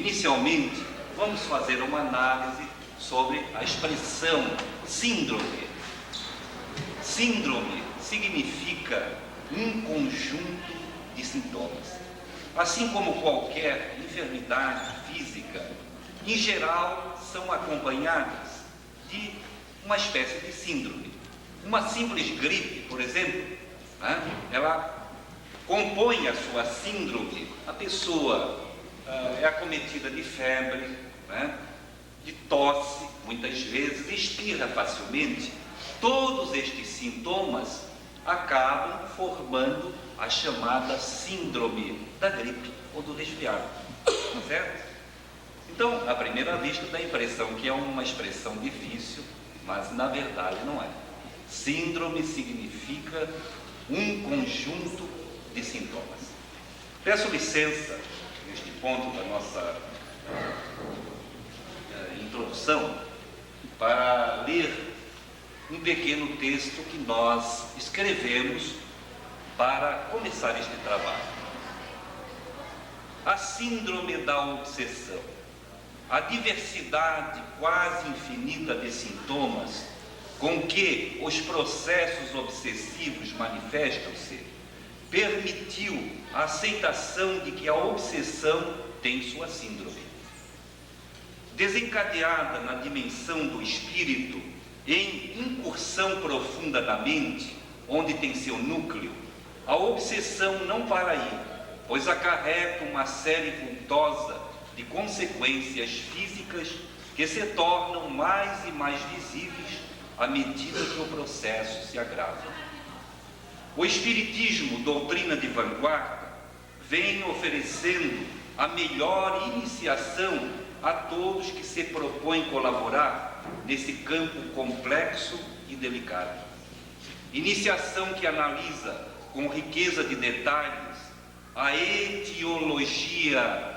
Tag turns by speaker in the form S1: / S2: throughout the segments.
S1: Inicialmente, vamos fazer uma análise sobre a expressão síndrome. Síndrome significa um conjunto de sintomas. Assim como qualquer enfermidade física, em geral, são acompanhadas de uma espécie de síndrome. Uma simples gripe, por exemplo, ela compõe a sua síndrome. A pessoa é acometida de febre, de tosse, muitas vezes, espirra facilmente. Todos estes sintomas acabam formando a chamada síndrome da gripe ou do resfriado, certo? Então, à primeira vista, dá a impressão que é uma expressão difícil, mas na verdade não é. Síndrome significa um conjunto de sintomas. Peço licença, neste ponto da nossa introdução, para ler um pequeno texto que nós escrevemos para começar este trabalho. A síndrome da obsessão. A diversidade quase infinita de sintomas com que os processos obsessivos manifestam-se permitiu a aceitação de que a obsessão tem sua síndrome. Desencadeada na dimensão do espírito, em incursão profunda da mente, onde tem seu núcleo, a obsessão não para aí, pois acarreta uma série vultosa de consequências físicas que se tornam mais e mais visíveis à medida que o processo se agrava. O Espiritismo, doutrina de vanguarda, vem oferecendo a melhor iniciação a todos que se propõem colaborar nesse campo complexo e delicado. Iniciação que analisa com riqueza de detalhes a etiologia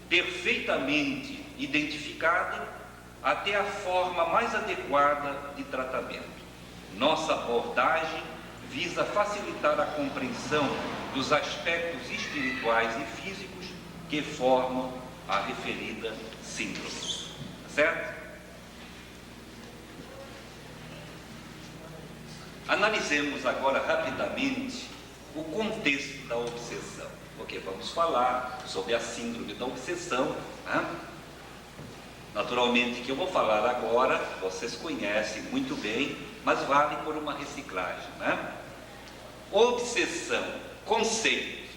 S1: perfeitamente identificada até a forma mais adequada de tratamento. Nossa abordagem visa facilitar a compreensão dos aspectos espirituais e físicos que formam a referida síndrome. Certo? Analisemos agora rapidamente o contexto da obsessão, porque vamos falar sobre a síndrome da obsessão. Naturalmente que eu vou falar agora, vocês conhecem muito bem, mas vale por uma reciclagem. Obsessão, conceito.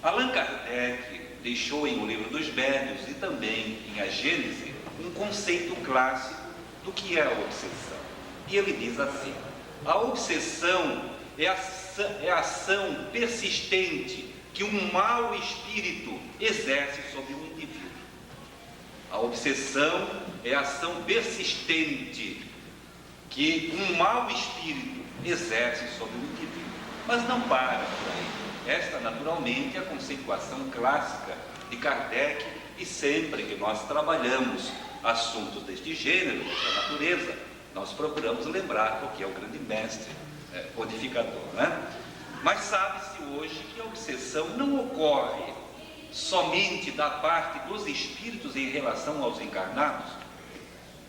S1: Allan Kardec deixou em O Livro dos Médiuns e também em A Gênese um conceito clássico do que é a obsessão. E ele diz assim: a obsessão é a ação persistente que um mau espírito exerce sobre um indivíduo. A obsessão é a ação persistente que um mau espírito exerce sobre um indivíduo. Mas não para por aí. Esta, naturalmente, é a conceituação clássica de Kardec, e sempre que nós trabalhamos assuntos deste gênero, desta natureza, nós procuramos lembrar porque é o grande mestre codificador, Mas sabe-se hoje que a obsessão não ocorre somente da parte dos espíritos em relação aos encarnados.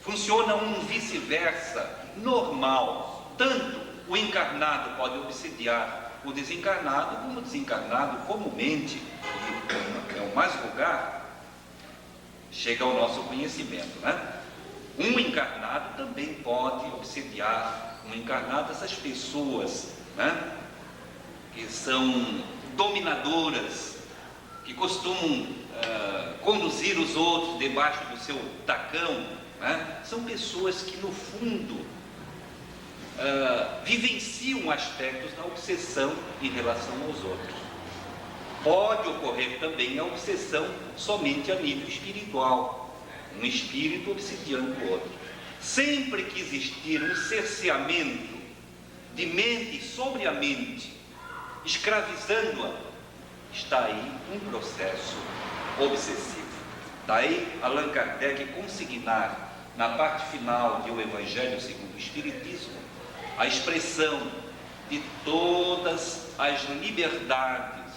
S1: Funciona um vice-versa normal. Tanto o encarnado pode obsidiar o desencarnado, como o desencarnado comumente, e é o mais vulgar, chega ao nosso conhecimento, Um encarnado também pode obsediar um encarnado. Essas pessoas, que são dominadoras, que costumam conduzir os outros debaixo do seu tacão, são pessoas que no fundo vivenciam aspectos da obsessão em relação aos outros. Pode ocorrer também a obsessão somente a nível espiritual, um espírito obsidiando o outro. Sempre que existir um cerceamento de mente sobre a mente, escravizando-a, está aí um processo obsessivo. Daí Allan Kardec consignar na parte final de O Evangelho segundo o Espiritismo a expressão de todas as liberdades,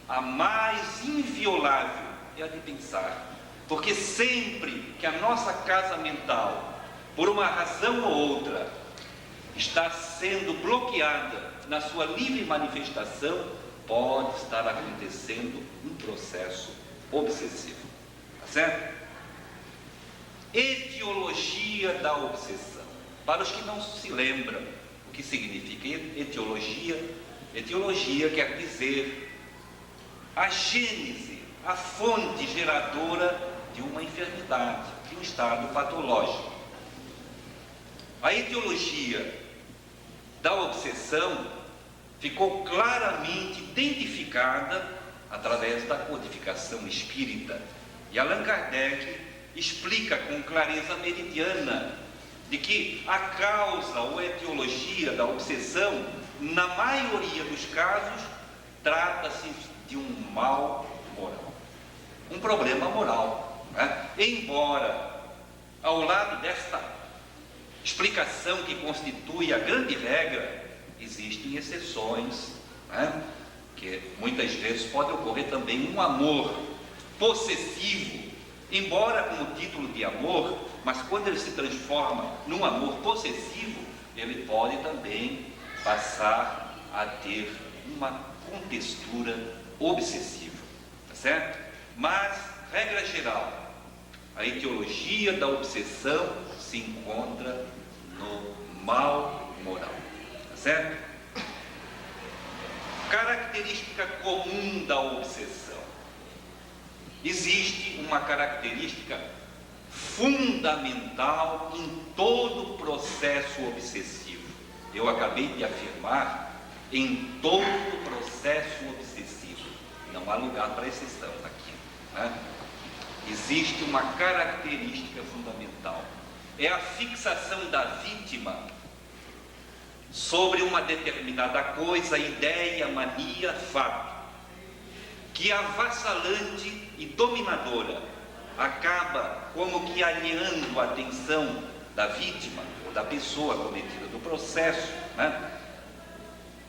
S1: a mais inviolável é a de pensar. Porque sempre que a nossa casa mental, por uma razão ou outra, está sendo bloqueada na sua livre manifestação, pode estar acontecendo um processo obsessivo. Tá certo? Etiologia da obsessão. Para os que não se lembram o que significa etiologia, etiologia quer dizer a gênese, a fonte geradora de uma enfermidade, de um estado patológico. A etiologia da obsessão ficou claramente identificada através da codificação espírita. E Allan Kardec explica com clareza meridiana de que a causa ou etiologia da obsessão, na maioria dos casos, trata-se de um mal moral, um problema moral, né? Embora, ao lado desta explicação que constitui a grande regra, existem exceções, né? Que muitas vezes pode ocorrer também um amor possessivo, embora com o título de amor, mas quando ele se transforma num amor possessivo, ele pode também passar a ter uma contextura obsessiva, tá certo? Mas, regra geral, a etiologia da obsessão se encontra no mal moral, tá certo? Característica comum da obsessão. Existe uma característica fundamental em todo o processo obsessivo. Eu acabei de afirmar, em todo o processo obsessivo. Não há lugar para exceção aqui, né? Existe uma característica fundamental. É a fixação da vítima sobre uma determinada coisa, ideia, mania, fato, que avassalante e dominadora acaba como que alheando a atenção da vítima ou da pessoa cometida do processo, né,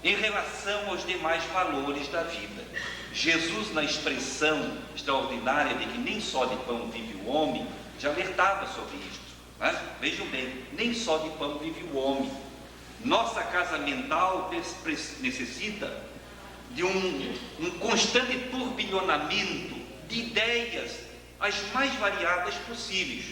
S1: em relação aos demais valores da vida. Jesus, na expressão extraordinária de que nem só de pão vive o homem, já alertava sobre isto, né? Vejam bem, nem só de pão vive o homem. Nossa casa mental necessita de um constante turbilhonamento de ideias as mais variadas possíveis,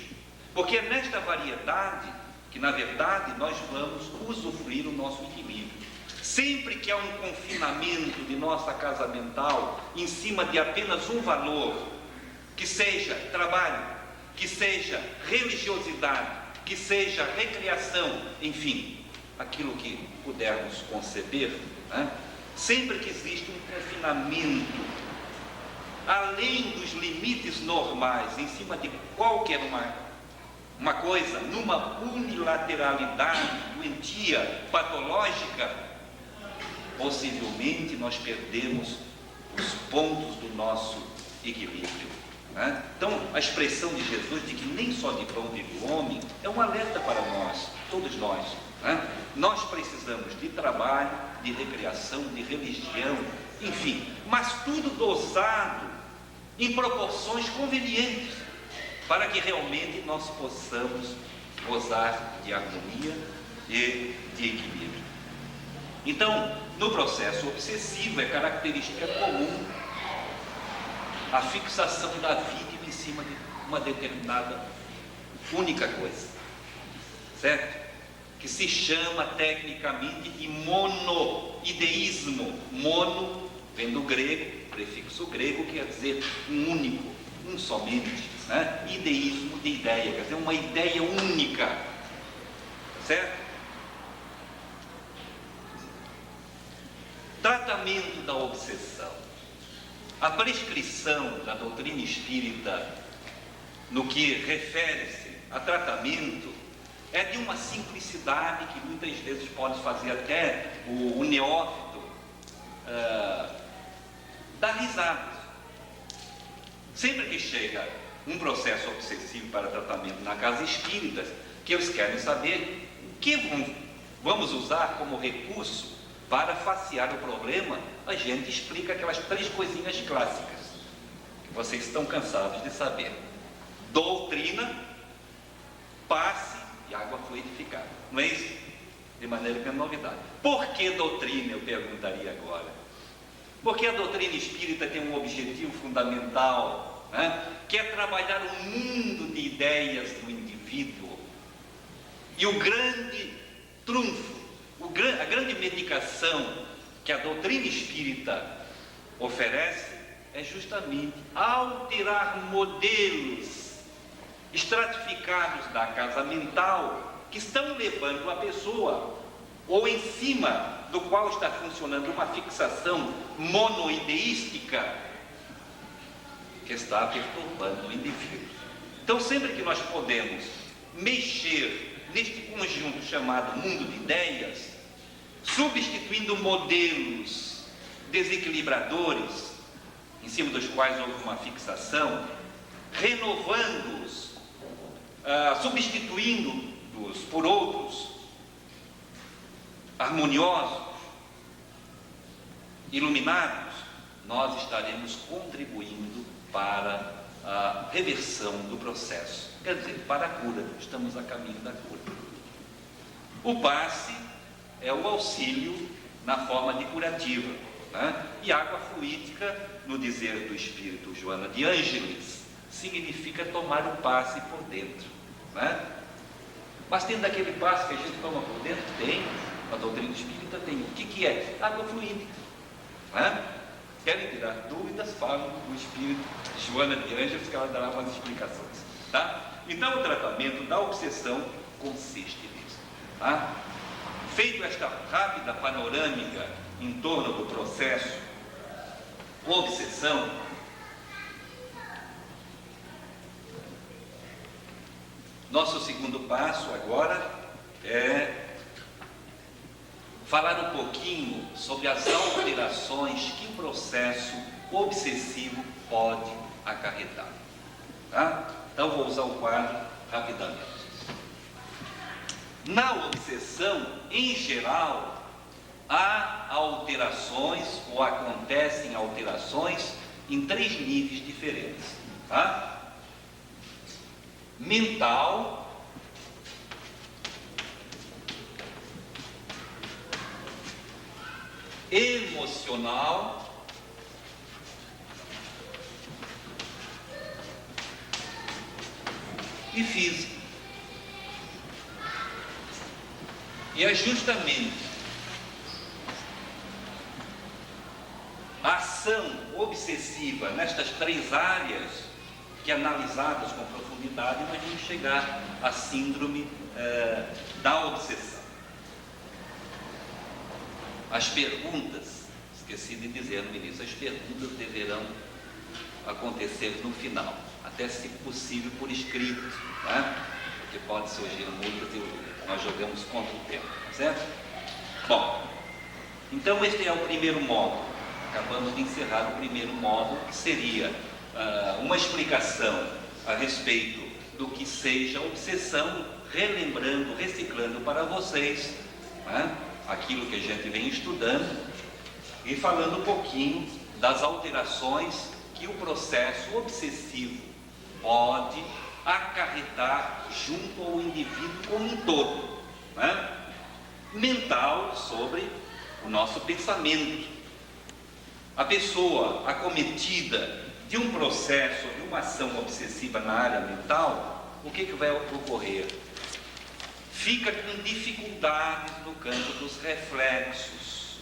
S1: porque é nesta variedade que, na verdade, nós vamos usufruir o nosso equilíbrio. Sempre que há um confinamento de nossa casa mental em cima de apenas um valor, que seja trabalho, que seja religiosidade, que seja recreação, enfim, aquilo que pudermos conceber, né? Sempre que existe um confinamento além dos limites normais, em cima de qualquer uma coisa, numa unilateralidade doentia, patológica, possivelmente nós perdemos os pontos do nosso equilíbrio, né? Então, a expressão de Jesus de que nem só de pão vive o homem é um alerta para nós, todos nós, né? Nós precisamos de trabalho, de recreação, de religião, enfim, mas tudo dosado em proporções convenientes, para que realmente nós possamos gozar de harmonia e de equilíbrio. Então, no processo obsessivo, é característica comum a fixação da vítima em cima de uma determinada única coisa, certo? Que se chama tecnicamente de monoideísmo. Mono vem do grego, prefixo grego, quer dizer um único, um somente, né? Ideísmo de ideia, quer dizer uma ideia única, certo? Tratamento da obsessão. A prescrição da doutrina espírita no que refere-se a tratamento é de uma simplicidade que muitas vezes pode fazer até o neófito dar risada. Sempre que chega um processo obsessivo para tratamento na casa espírita, que eles querem saber o que vamos usar como recurso para facear o problema, a gente explica aquelas 3 coisinhas clássicas. vocês estão cansados de saber. Doutrina, passe e água fluidificada. Não é isso? De maneira que é novidade. Por que doutrina, eu perguntaria agora? Porque a doutrina espírita tem um objetivo fundamental, né? Que é trabalhar o mundo de ideias do indivíduo. E o grande trunfo, a grande medicação que a doutrina espírita oferece é justamente alterar modelos estratificados da casa mental que estão levando a pessoa, ou em cima do qual está funcionando uma fixação monoideística que está perturbando o indivíduo. Então, sempre que nós podemos mexer neste conjunto chamado mundo de ideias, substituindo modelos desequilibradores em cima dos quais houve uma fixação, renovando-os, substituindo-os por outros harmoniosos, iluminados, nós estaremos contribuindo para a reversão do processo, quer dizer, para a cura. Estamos a caminho da cura. O passe é o auxílio na forma de curativa, né? E água fluídica, no dizer do espírito Joana de Ângeles, significa tomar o passe por dentro, né? Mas tem daquele passe que a gente toma por dentro? Tem. A doutrina espírita tem. O que é? Água fluídica, né? Querem tirar dúvidas? Falam do espírito Joana de Ângeles, que ela dará umas explicações, tá? Então, o tratamento da obsessão consiste nisso, tá? Feito esta rápida panorâmica em torno do processo obsessão, nosso segundo passo agora é falar um pouquinho sobre as alterações que o processo obsessivo pode acarretar, tá? Então vou usar o quadro rapidamente. Na obsessão, em geral, há alterações, ou acontecem alterações, em 3 níveis diferentes, tá? Mental, emocional e física. E é justamente a ação obsessiva nestas 3 áreas que, analisadas com profundidade, nós vamos chegar à síndrome da obsessão. As perguntas, esqueci de dizer no início, as perguntas deverão acontecer no final, até se possível por escrito, né? Porque pode surgir muitas e nós jogamos contra o tempo, certo? Bom, então este é o primeiro módulo. Acabamos de encerrar o primeiro módulo, que seria uma explicação a respeito do que seja obsessão, relembrando, reciclando para vocês, né, aquilo que a gente vem estudando e falando um pouquinho das alterações que o processo obsessivo pode acarretar junto ao indivíduo como um todo, né? Mental, sobre o nosso pensamento. A pessoa acometida de um processo, de uma ação obsessiva na área mental, o que vai ocorrer? Fica com dificuldades no campo dos reflexos.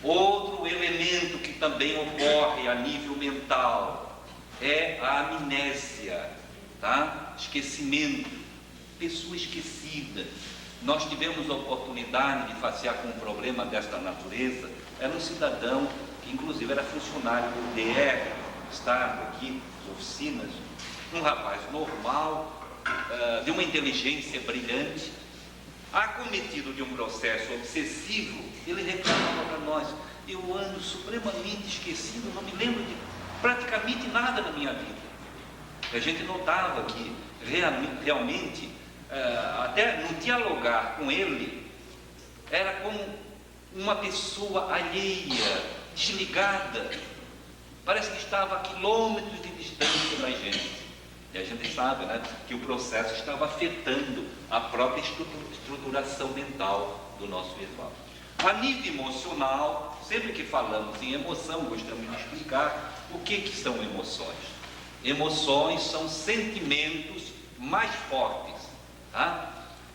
S1: Outro elemento que também ocorre a nível mental é a amnésia, tá? Esquecimento, pessoa esquecida. Nós tivemos a oportunidade de passear com um problema desta natureza. Era um cidadão que inclusive era funcionário do DR, Estado aqui, das oficinas, um rapaz normal, de uma inteligência brilhante, acometido de um processo obsessivo. Ele reclamava para nós: eu ando supremamente esquecido, não me lembro de praticamente nada na minha vida. A gente notava que realmente, até no dialogar com ele, era como uma pessoa alheia, desligada, Parece que estava a quilômetros de distância da gente. E a gente sabe, né, que o processo estava afetando a própria estruturação mental do nosso irmão. A nível emocional, sempre que falamos em emoção, gostamos de explicar o que são emoções. Emoções são sentimentos mais fortes, tá?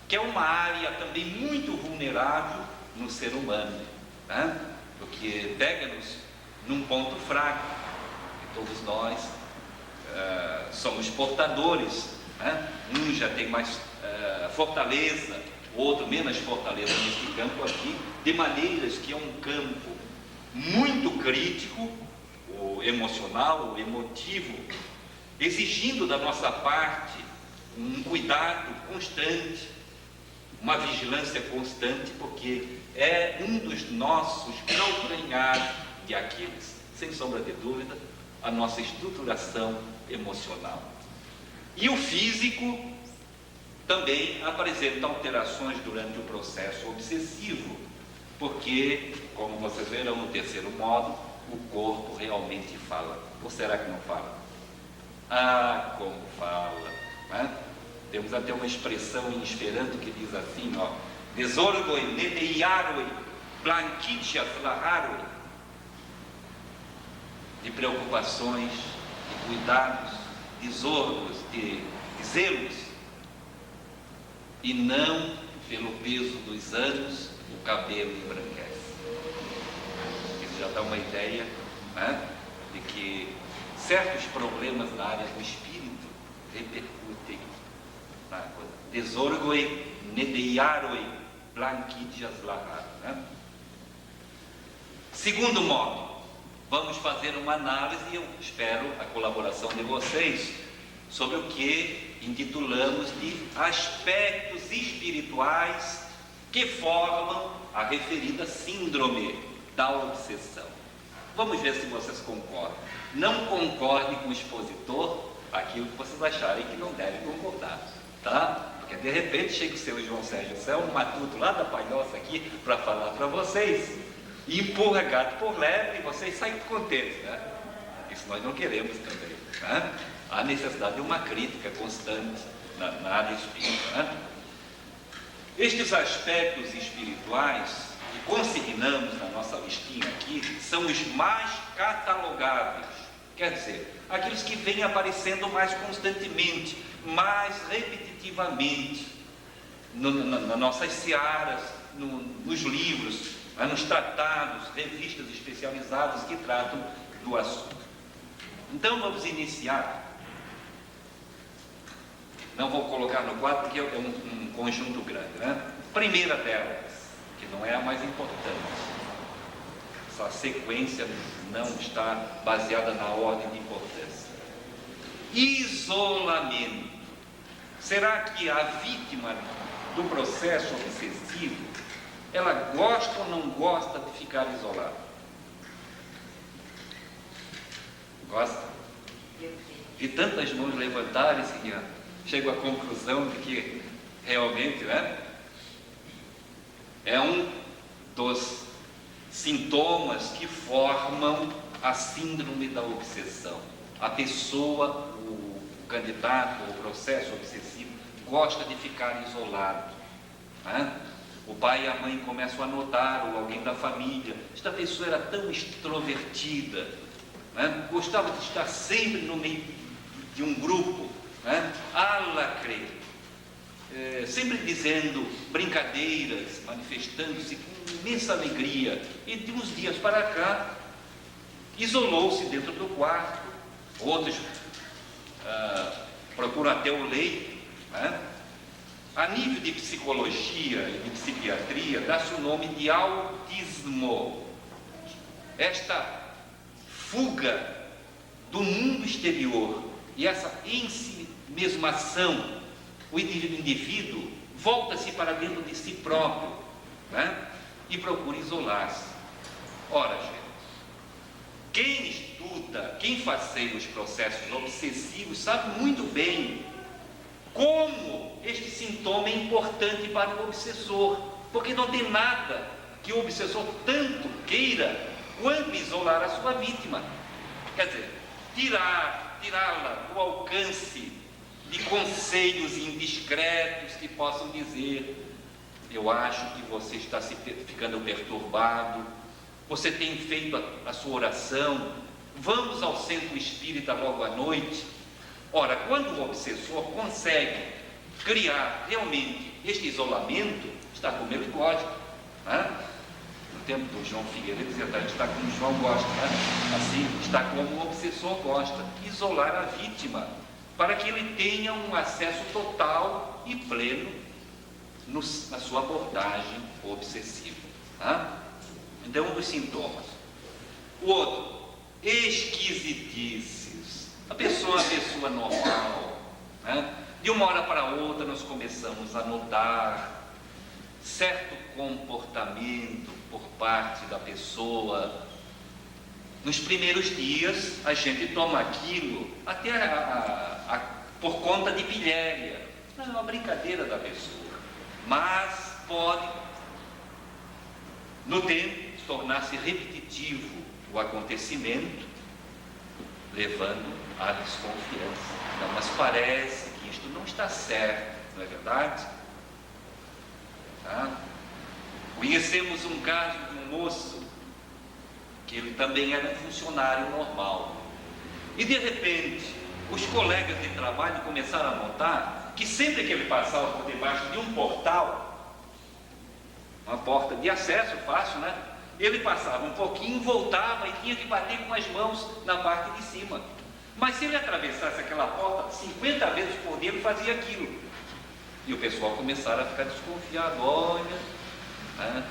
S1: Que é uma área também muito vulnerável no ser humano, né? Porque pega-nos num ponto fraco, que todos nós somos portadores, né? Um já tem mais fortaleza, o outro menos fortaleza nesse campo aqui, de maneiras que é um campo muito crítico, o emocional, o emotivo, exigindo da nossa parte um cuidado constante, uma vigilância constante, porque é um dos nossos calcanhares de Aquiles, sem sombra de dúvida, a nossa estruturação emocional. E o físico também apresenta alterações durante o processo obsessivo, porque, como vocês verão no terceiro modo, o corpo realmente fala. Ou será que não fala? Ah, como fala, né? Temos até uma expressão em esperanto que diz assim, ó, desorgoi nedeiaroi blanquitias laharoi, de preocupações, de cuidados, de zorgos, de zelos, e não pelo peso dos anos o cabelo embranquece. Isso já dá uma ideia, né, de que certos problemas na área do espírito repercutem na coisa. Desorgoi nedeiaroi blanquitias lahar, né? Segundo modo, vamos fazer uma análise, e eu espero a colaboração de vocês, sobre o que intitulamos de aspectos espirituais que formam a referida síndrome da obsessão. Vamos ver se vocês concordam. Não concordem com o expositor aquilo que vocês acharem que não devem concordar, tá? Porque de repente chega o seu João Sérgio Céu, um matuto lá da Palhoça aqui, para falar para vocês, e empurra gato por lebre, e vocês saem contentes, né? Isso nós não queremos também, né? Há necessidade de uma crítica constante na área espírita, né? Estes aspectos espirituais que consignamos na nossa listinha aqui são os mais catalogáveis, quer dizer, aqueles que vêm aparecendo mais constantemente, mais repetitivamente nas nossas searas, nos livros, nos tratados, revistas especializadas que tratam do assunto. Então vamos iniciar. Não vou colocar no quadro porque é um conjunto grande, né? Primeira delas, que não é a mais importante. Essa sequência não está baseada na ordem de importância. Isolamento. Será que a vítima do processo obsessivo, ela gosta ou não gosta de ficar isolada? Gosta? E tantas mãos levantarem-se, chego à conclusão de que realmente, né, é um dos sintomas que formam a síndrome da obsessão. A pessoa, o candidato, o processo obsessivo, gosta de ficar isolado, né? O pai e a mãe começam a notar, ou alguém da família, esta pessoa era tão extrovertida, né? Gostava de estar sempre no meio de um grupo, né? Alacre, sempre dizendo brincadeiras, manifestando-se com imensa alegria, e de uns dias para cá isolou-se dentro do quarto. Outros procuram até o leito, né? A nível de psicologia e de psiquiatria dá-se o nome de autismo. Esta fuga do mundo exterior e essa ensimesmação, o indivíduo volta-se para dentro de si próprio, né? E procura isolar-se. Ora, gente, quem estuda, quem faceia os processos obsessivos sabe muito bem como este sintoma é importante para o obsessor, porque não tem nada que o obsessor tanto queira quanto isolar a sua vítima. Quer dizer, tirá-la do alcance de conselhos indiscretos que possam dizer: eu acho que você está ficando perturbado, você tem feito a sua oração, vamos ao centro espírita logo à noite. Ora, quando o obsessor consegue criar realmente este isolamento, está como ele gosta, né? No tempo do João Figueiredo, ele dizia: está como o João gosta, né? Assim, está como o obsessor gosta, isolar a vítima, para que ele tenha um acesso total e pleno na sua abordagem obsessiva. Tá? Então, os sintomas. O outro, esquisitices. A pessoa é uma pessoa normal, né? De uma hora para outra nós começamos a notar certo comportamento por parte da pessoa. Nos primeiros dias a gente toma aquilo até por conta de pilhéria, é uma brincadeira da pessoa, mas pode no tempo tornar-se repetitivo o acontecimento, levando à desconfiança. Não, mas parece que isto não está certo, não é verdade? Tá? Conhecemos um caso de um moço que ele também era um funcionário normal, e de repente os colegas de trabalho começaram a notar que sempre que ele passava por debaixo de um portal, uma porta de acesso fácil, né? Ele passava um pouquinho, voltava e tinha que bater com as mãos na parte de cima. Mas se ele atravessasse aquela porta 50 vezes por dia, ele fazia aquilo. E o pessoal começaram a ficar desconfiado. Olha, né?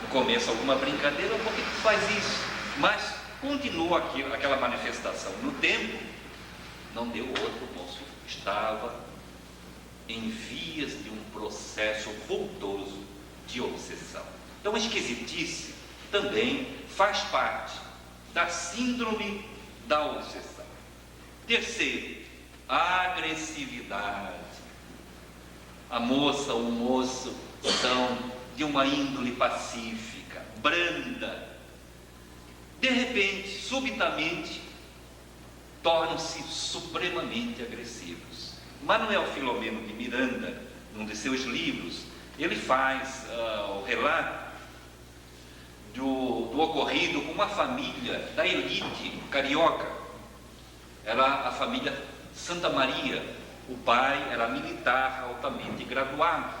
S1: No começo alguma brincadeira, por que tu faz isso? Mas continua aquela manifestação. No tempo, não deu outro, o moço estava em vias de um processo vultoso de obsessão. Então, a esquisitice também faz parte da síndrome da obsessão. Terceiro, a agressividade. A moça ou o moço são de uma índole pacífica, branda. De repente, subitamente, tornam-se supremamente agressivos. Manuel Filomeno de Miranda, num de seus livros, ele faz o relato do ocorrido com uma família da elite carioca. Era a família Santa Maria. O pai era militar altamente graduado,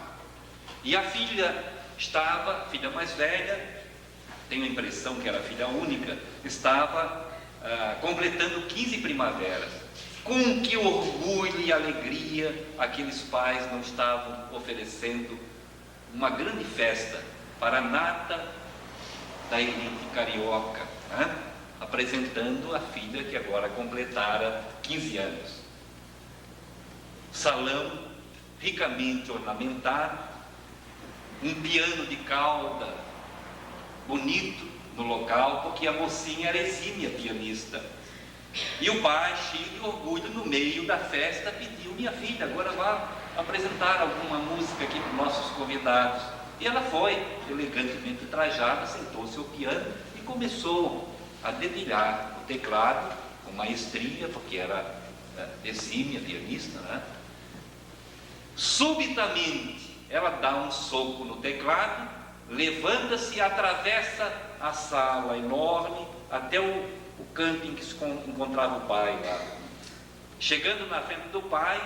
S1: e a filha filha mais velha, tenho a impressão que era filha única, estava completando 15 primaveras. Com que orgulho e alegria aqueles pais não estavam oferecendo uma grande festa para a nata da elite carioca, né? Apresentando a filha que agora completara 15 anos. Salão ricamente ornamentado, um piano de cauda bonito no local, porque a mocinha era exímia pianista. E o pai, cheio de orgulho, no meio da festa, pediu: minha filha, agora vá apresentar alguma música aqui para os nossos convidados. E ela foi, elegantemente trajada, sentou-se ao piano e começou a dedilhar o teclado com maestria, porque era exímia pianista, né? Subitamente, ela dá um soco no teclado, levanta-se e atravessa a sala enorme até o canto em que se encontrava o pai lá. Chegando na frente do pai,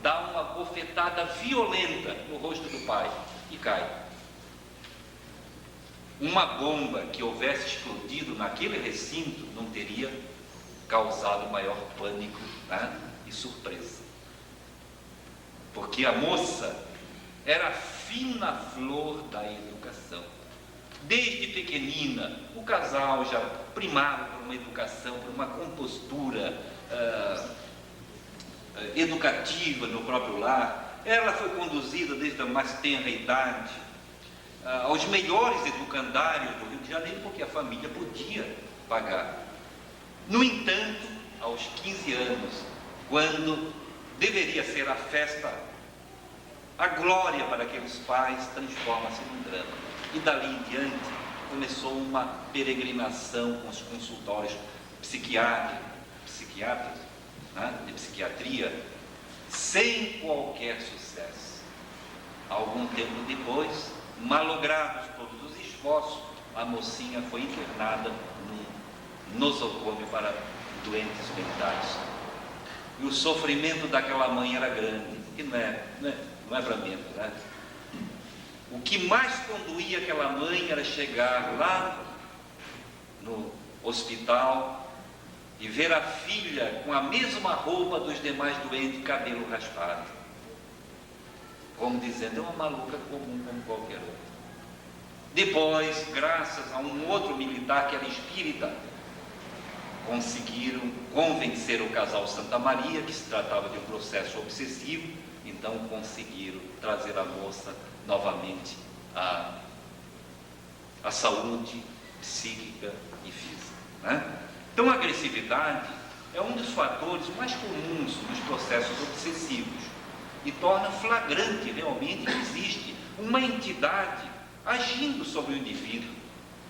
S1: dá uma bofetada violenta no rosto do pai e cai. Uma bomba que houvesse explodido naquele recinto não teria causado maior pânico, né? E surpresa. Porque a moça era a fina flor da educação. Desde pequenina, o casal já primava por uma educação, por uma compostura educativa no próprio lar. Ela foi conduzida desde a mais tenra idade aos melhores educandários do Rio de Janeiro, porque a família podia pagar. No entanto, aos 15 anos, quando deveria ser a festa, a glória para aqueles pais transforma-se num drama. E dali em diante começou uma peregrinação com os consultórios psiquiatras, né, de psiquiatria, sem qualquer sucesso. Algum tempo depois, malogrados todos os esforços, a mocinha foi internada num nosocômio para doentes mentais. E o sofrimento daquela mãe era grande, que não é para menos, né? O que mais conduía aquela mãe era chegar lá no hospital e ver a filha com a mesma roupa dos demais doentes, cabelo raspado. Como dizendo, é uma maluca comum como qualquer outra. Depois, graças a um outro militar que era espírita, conseguiram convencer o casal Santa Maria que se tratava de um processo obsessivo, então conseguiram trazer a moça novamente à saúde psíquica e física, né? Então a agressividade é um dos fatores mais comuns nos processos obsessivos e torna flagrante realmente que existe uma entidade agindo sobre o indivíduo,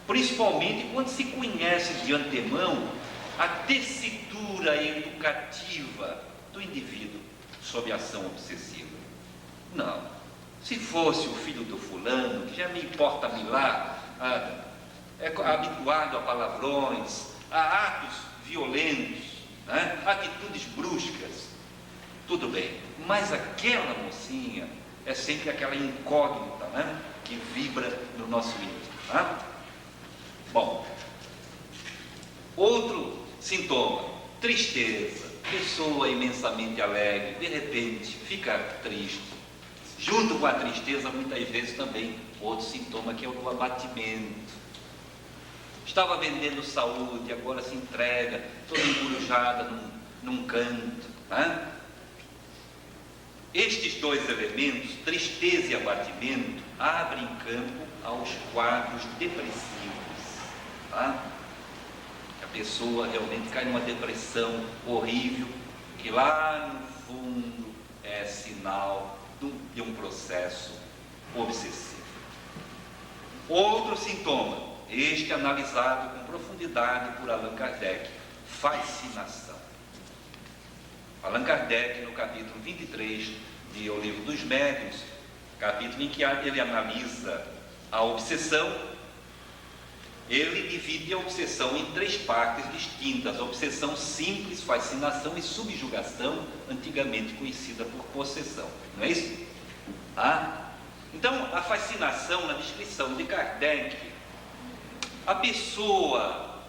S1: principalmente quando se conhece de antemão a tessitura educativa do indivíduo sob ação obsessiva. Não, se fosse o filho do fulano, que já me importa lá, é habituado a palavrões, a atos violentos, né, atitudes bruscas, tudo bem, mas aquela mocinha é sempre aquela incógnita, né, que vibra no nosso íntimo, né? Bom, outro sintoma, tristeza. Pessoa imensamente alegre, de repente fica triste. Junto com a tristeza, muitas vezes também outro sintoma, que é o do abatimento. Estava vendendo saúde, agora se entrega, toda embrujada num canto, né? Estes dois elementos, tristeza e abatimento, abrem campo aos quadros depressivos, tá? A pessoa realmente cai numa depressão horrível, que lá no fundo é sinal de um processo obsessivo. Outro sintoma, este analisado com profundidade por Allan Kardec, fascinação. Allan Kardec, no capítulo 23 de O Livro dos Médiuns, capítulo em que ele analisa a obsessão, ele divide a obsessão em três partes distintas: a obsessão simples, fascinação e subjugação, antigamente conhecida por possessão. Não é isso? Então, a fascinação, na descrição de Kardec, a pessoa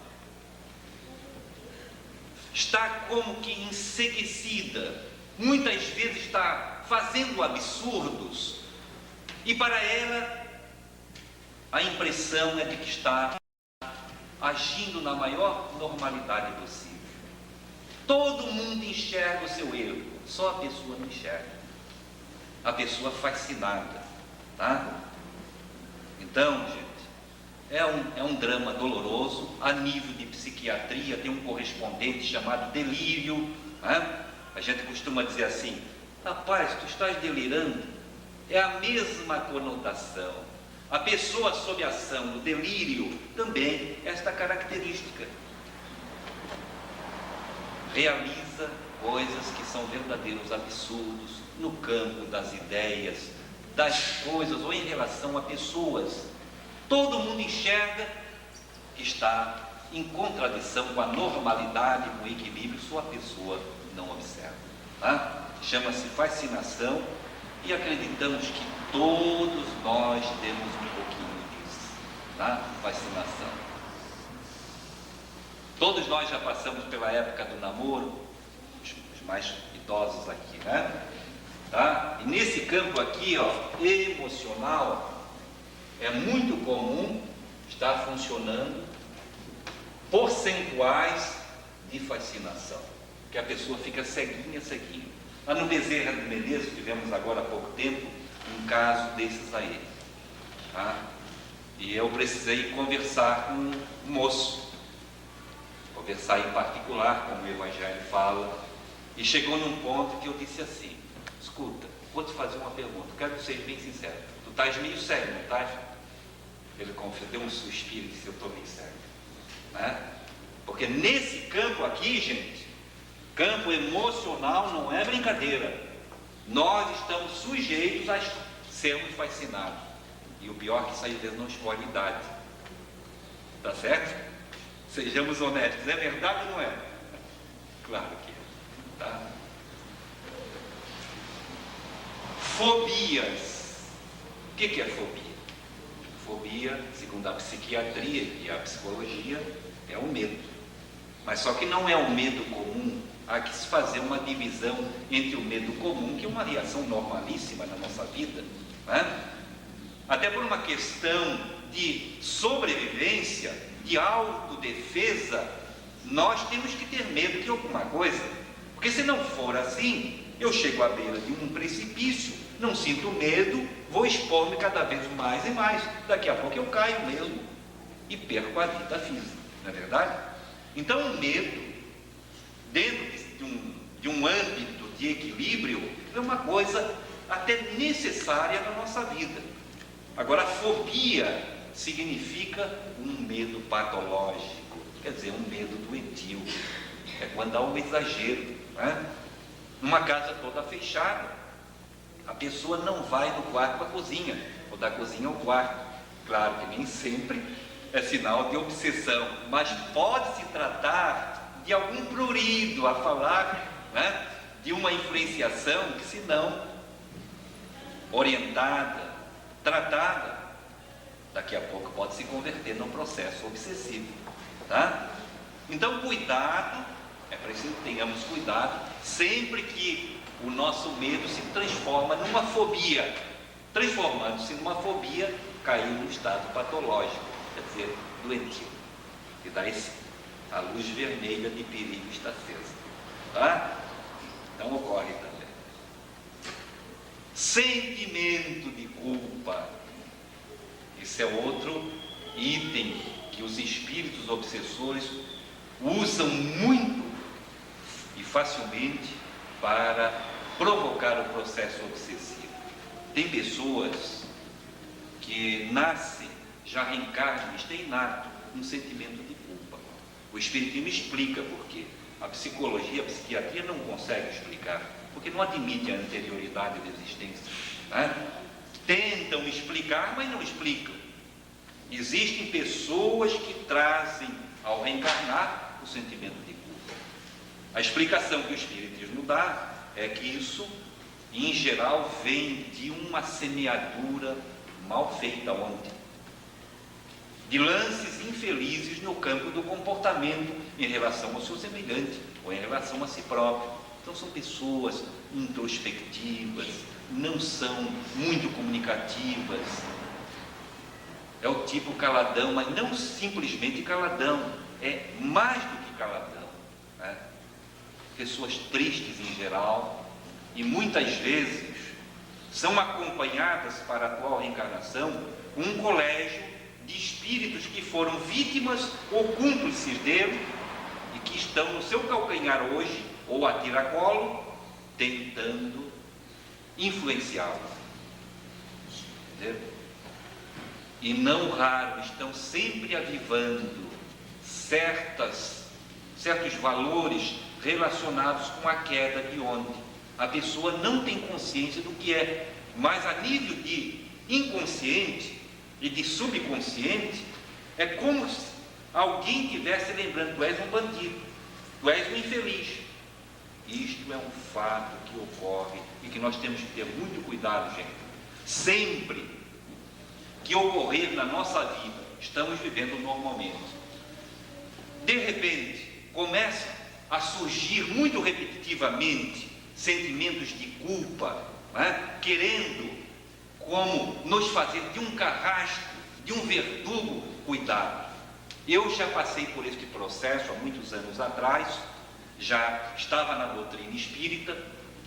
S1: está como que enseguecida, muitas vezes está fazendo absurdos, e para ela a impressão é de que está agindo na maior normalidade possível. Todo mundo enxerga o seu erro, só a pessoa não enxerga. A pessoa fascinada, tá? Então, gente, é um drama doloroso. A nível de psiquiatria tem um correspondente chamado delírio, né? A gente costuma dizer assim: rapaz, tu estás delirando. É a mesma conotação. A pessoa sob ação do delírio também esta característica. Realiza coisas que são verdadeiros absurdos no campo das ideias, das coisas ou em relação a pessoas. Todo mundo enxerga que está em contradição com a normalidade, com o equilíbrio, só a pessoa não observa, tá? Chama-se fascinação, e acreditamos que todos nós temos um pouquinho disso, tá? Fascinação. Todos nós já passamos pela época do namoro, os mais idosos aqui, né? Tá? E nesse campo aqui, ó, emocional, é muito comum estar funcionando percentuais de fascinação, que a pessoa fica ceguinha. Lá no Bezerra de Menezes, tivemos agora há pouco tempo um caso desses aí, tá? E eu precisei conversar com um moço, conversar em particular, como o Evangelho fala, e chegou num ponto que eu disse assim: escuta, vou te fazer uma pergunta, quero que seja bem sincero, tu estás meio sério, não estás? Ele confia, deu um suspiro e disse: eu estou bem certo. Né? Porque nesse campo aqui, gente, campo emocional não é brincadeira. Nós estamos sujeitos a sermos fascinados. E o pior é que isso às vezes não escolhe idade. Tá certo? Sejamos honestos. É verdade ou não é? Claro que é. Tá? Fobias. O que é fobia? Fobia, segundo a psiquiatria e a psicologia, é o medo. Mas só que não é o medo comum. Há que se fazer uma divisão entre o medo comum, que é uma reação normalíssima na nossa vida, né? Até por uma questão de sobrevivência, de autodefesa, nós temos que ter medo de alguma coisa. Porque se não for assim, eu chego à beira de um precipício, não sinto medo, vou expor-me cada vez mais e mais. Daqui a pouco eu caio mesmo e perco a vida física, não é verdade? Então o medo, dentro de um âmbito de equilíbrio, é uma coisa até necessária na nossa vida. Agora, a fobia significa um medo patológico, quer dizer, um medo doentio. É quando há um exagero, né? Numa casa toda fechada, a pessoa não vai do quarto para a cozinha, ou da cozinha ao quarto. Claro que nem sempre é sinal de obsessão, mas pode se tratar de algum prurido a falar, né? De uma influenciação que, se não orientada, tratada, daqui a pouco pode se converter num processo obsessivo, tá? Então, cuidado, é preciso que tenhamos cuidado, sempre que o nosso medo se transforma numa fobia. Transformando-se numa fobia, caiu no estado patológico, quer dizer, doentio. E daí a luz vermelha de perigo está acesa, tá? Então ocorre também. Sentimento de culpa. Esse é outro item que os espíritos obsessores usam muito e facilmente para provocar o processo obsessivo. Tem pessoas que nascem, já reencarnam, têm inato um sentimento de culpa. O espiritismo explica por quê. A psicologia, a psiquiatria não consegue explicar, porque não admite a anterioridade da existência, né? Tentam explicar, mas não explicam. Existem pessoas que trazem ao reencarnar o sentimento de culpa. A explicação que o espiritismo dá é que isso, em geral, vem de uma semeadura mal feita ontem, de lances infelizes no campo do comportamento em relação ao seu semelhante ou em relação a si próprio. Então são pessoas introspectivas, não são muito comunicativas, é o tipo caladão, mas não simplesmente caladão, é mais do que caladão, né? Pessoas tristes em geral, e muitas vezes são acompanhadas para a atual reencarnação com um colégio de espíritos que foram vítimas ou cúmplices dele e que estão no seu calcanhar hoje, ou a tiracolo, tentando influenciá-lo. Entendeu? E não raro estão sempre avivando certos valores relacionados com a queda de ontem. A pessoa não tem consciência do que é, mas a nível de inconsciente e de subconsciente, é como se alguém estivesse lembrando: tu és um bandido, tu és um infeliz. Isto é um fato que ocorre e que nós temos que ter muito cuidado, gente. Sempre que ocorrer na nossa vida, estamos vivendo normalmente, de repente começa a surgir muito repetitivamente sentimentos de culpa, né? Querendo como nos fazer de um carrasco, de um verdugo. Cuidado. Eu já passei por este processo há muitos anos atrás, já estava na doutrina espírita,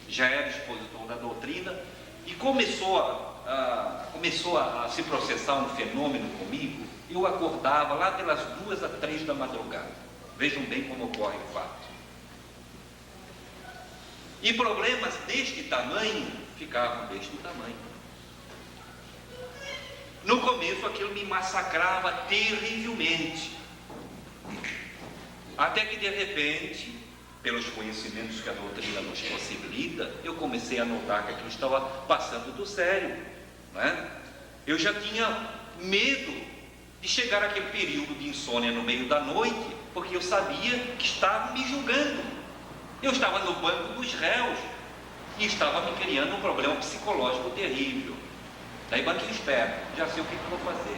S1: já era expositor da doutrina, e começou a se processar um fenômeno comigo. Eu acordava lá pelas 2 às 3 da madrugada. Vejam bem como ocorre o fato. E problemas deste tamanho ficavam deste tamanho. No começo aquilo me massacrava terrivelmente, até que de repente, pelos conhecimentos que a doutrina nos possibilita, eu comecei a notar que aquilo estava passando do sério, não é? Eu já tinha medo de chegar àquele período de insônia no meio da noite, porque eu sabia que estavam me julgando. Eu estava no banco dos réus e estava me criando um problema psicológico terrível. Daí banquei esperto, já sei o que eu vou fazer.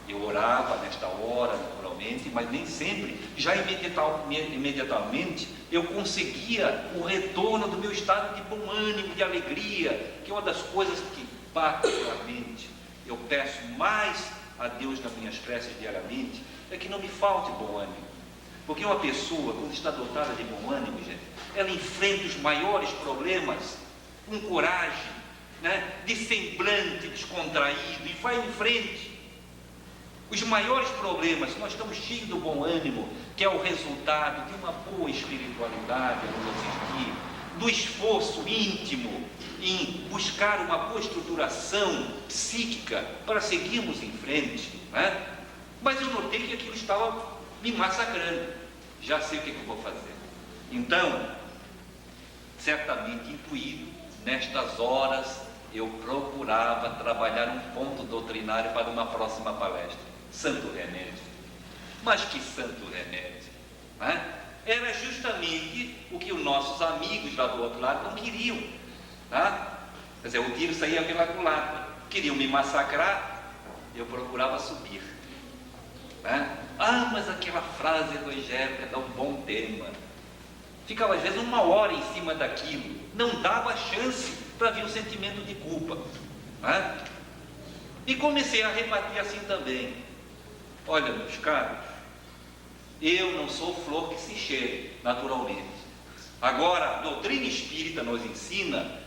S1: Eu orava nesta hora, naturalmente, mas nem sempre, já imediatamente, eu conseguia o retorno do meu estado de bom ânimo, de alegria, que é uma das coisas que, particularmente, eu peço mais a Deus nas minhas preces diariamente, é que não me falte bom ânimo. Porque uma pessoa, quando está dotada de bom ânimo, gente, ela enfrenta os maiores problemas com coragem, né, de semblante descontraído, e vai em frente. Os maiores problemas, nós estamos cheios do bom ânimo, que é o resultado de uma boa espiritualidade, vamos assistir, do esforço íntimo em buscar uma boa estruturação psíquica para seguirmos em frente, né? Mas eu notei que aquilo estava me massacrando. Já sei o que eu vou fazer. Então, certamente intuído, nestas horas eu procurava trabalhar um ponto doutrinário para uma próxima palestra. Santo remédio. Mas que santo remédio, né? Era justamente o que os nossos amigos lá do outro lado não queriam, tá? Quer dizer, o tiro saía pela culatra. Queriam me massacrar, eu procurava subir, né? Ah, mas aquela frase evangélica dá um bom tema. Ficava às vezes uma hora em cima daquilo, não dava chance para vir o sentimento de culpa, né? E comecei a rebater assim também. Olha, meus caros, eu não sou flor que se cheire, naturalmente. Agora, a doutrina espírita nos ensina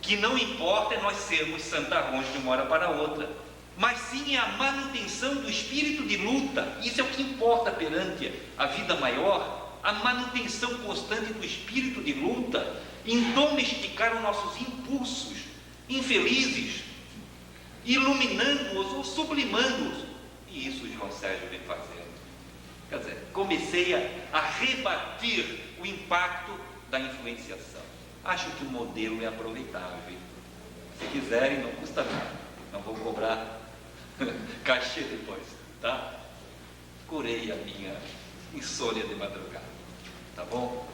S1: que não importa nós sermos santarrões de uma hora para outra, mas sim a manutenção do espírito de luta. Isso é o que importa perante a vida maior, a manutenção constante do espírito de luta, em domesticar os nossos impulsos infelizes, iluminando-os ou sublimando-os. E isso o João Sérgio vem fazendo. Quer dizer, comecei a rebater o impacto da influenciação. Acho que o modelo é aproveitável. Se quiserem, não custa nada. Não vou cobrar cachê depois, tá? Curei a minha insônia de madrugada, tá bom?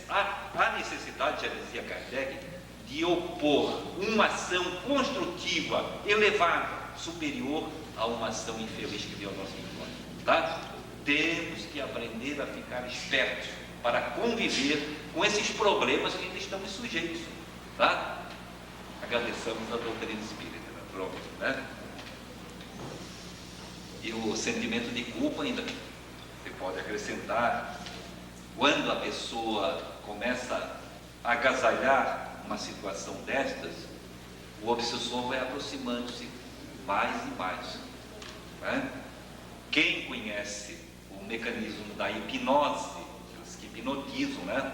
S1: Há necessidade, já dizia Kardec, de opor uma ação construtiva, elevada, superior a uma ação infeliz que deu ao nosso encontro, tá? Temos que aprender a ficar espertos para conviver com esses problemas que ainda estamos sujeitos, tá? Agradeçamos a doutrina espírita, pronto, né? E o sentimento de culpa ainda, você pode acrescentar, quando a pessoa começa a agasalhar uma situação destas, o obsessor vai aproximando-se mais e mais, né? Quem conhece o mecanismo da hipnose, os que hipnotizam, né,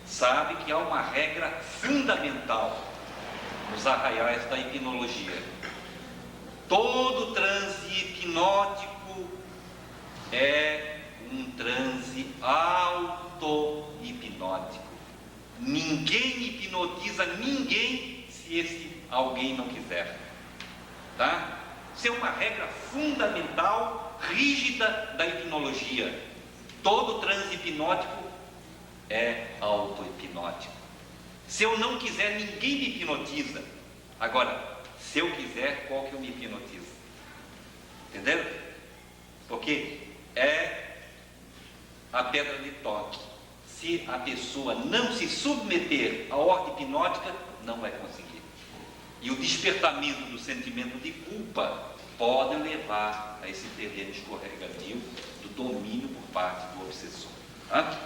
S1: sabe que há uma regra fundamental nos arraiais da hipnologia. Todo transe hipnótico é um transe auto-hipnótico. Ninguém hipnotiza ninguém se esse alguém não quiser, tá? Isso é uma regra fundamental, rígida da hipnologia. Todo transe hipnótico é auto-hipnótico. Se eu não quiser, ninguém me hipnotiza. Agora, se eu quiser, qual que eu me hipnotizo? Entenderam? Porque é a pedra de toque. Se a pessoa não se submeter à ordem hipnótica, não vai conseguir. E o despertamento do sentimento de culpa pode levar a esse terreno escorregativo do domínio por parte do obsessor, tá?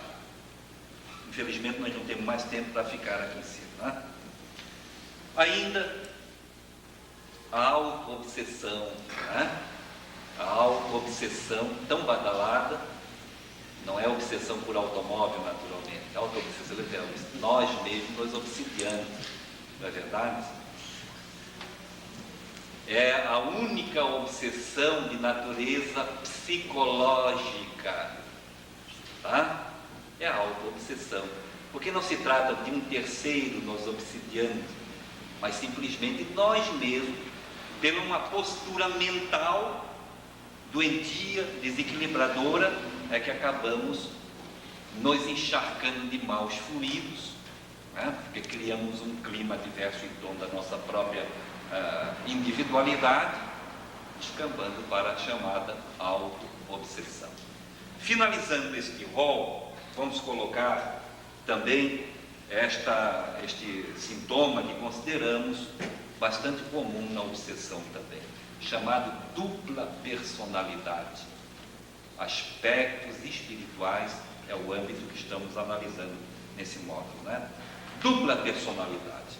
S1: Infelizmente nós não temos mais tempo para ficar aqui em cima, tá? Ainda a auto-obsessão, né? A auto-obsessão tão badalada, não é obsessão por automóvel, naturalmente. A auto-obsessão é nós mesmos nos obsidiando, não é verdade? é a única obsessão de natureza psicológica, tá? É a auto-obsessão, porque não se trata de um terceiro nos obsidiando, mas simplesmente nós mesmos, pela uma postura mental doentia, desequilibradora, é que acabamos nos encharcando de maus fluidos, né? Porque criamos um clima adverso em torno da nossa própria individualidade, descambando para a chamada auto-obsessão. Finalizando este rol, vamos colocar também este sintoma que consideramos bastante comum na obsessão também, chamado dupla personalidade. Aspectos espirituais é o âmbito que estamos analisando nesse módulo, né? Dupla personalidade.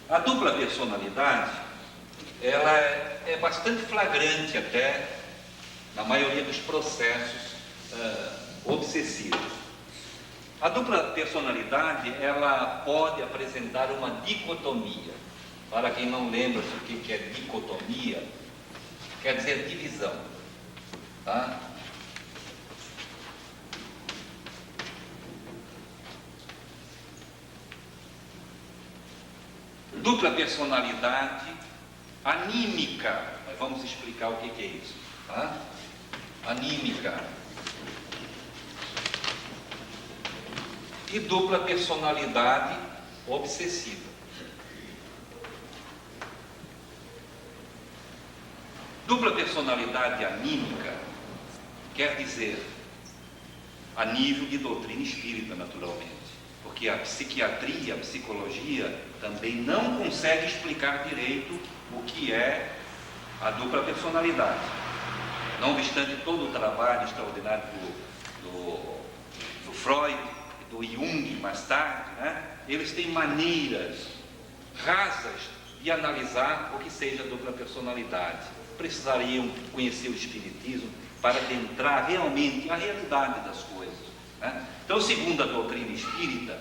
S1: A dupla personalidade, ela é bastante flagrante até na maioria dos processos obsessivos. A dupla personalidade, ela pode apresentar uma dicotomia. Para quem não lembra o que é dicotomia, quer dizer divisão, tá? Dupla personalidade anímica, mas vamos explicar o que é isso, tá? Anímica. E dupla personalidade obsessiva. Dupla personalidade anímica quer dizer, a nível de doutrina espírita, naturalmente, porque a psiquiatria, a psicologia também não consegue explicar direito o que é a dupla personalidade. Não obstante todo o trabalho extraordinário do Freud, do Jung mais tarde, né? Eles têm maneiras rasas de analisar o que seja dupla personalidade. Precisariam conhecer o espiritismo para adentrar realmente a realidade das coisas, né? Então, segundo a doutrina espírita,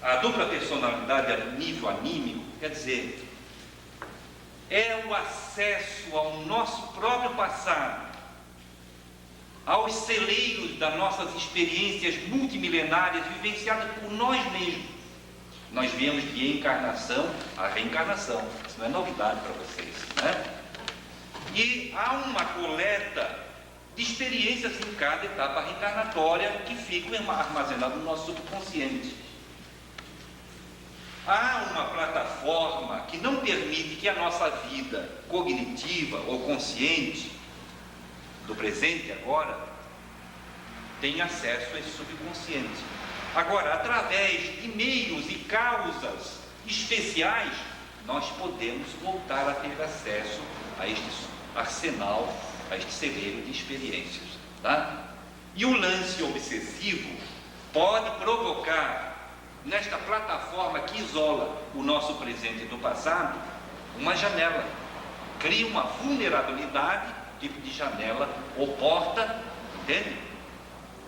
S1: a dupla personalidade a nível anímico, quer dizer, é o acesso ao nosso próprio passado, aos celeiros das nossas experiências multimilenárias vivenciadas por nós mesmos. Nós viemos de encarnação a reencarnação, isso não é novidade para vocês, né? E há uma coleta de experiências em cada etapa reencarnatória que ficam armazenadas no nosso subconsciente. Há uma plataforma que não permite que a nossa vida cognitiva ou consciente do presente agora tenha acesso a esse subconsciente. Agora, através de meios e causas especiais, nós podemos voltar a ter acesso a este arsenal, a este celeiro de experiências, tá? E o lance obsessivo pode provocar, nesta plataforma que isola o nosso presente do passado, uma janela, cria uma vulnerabilidade, tipo de janela ou porta, entende?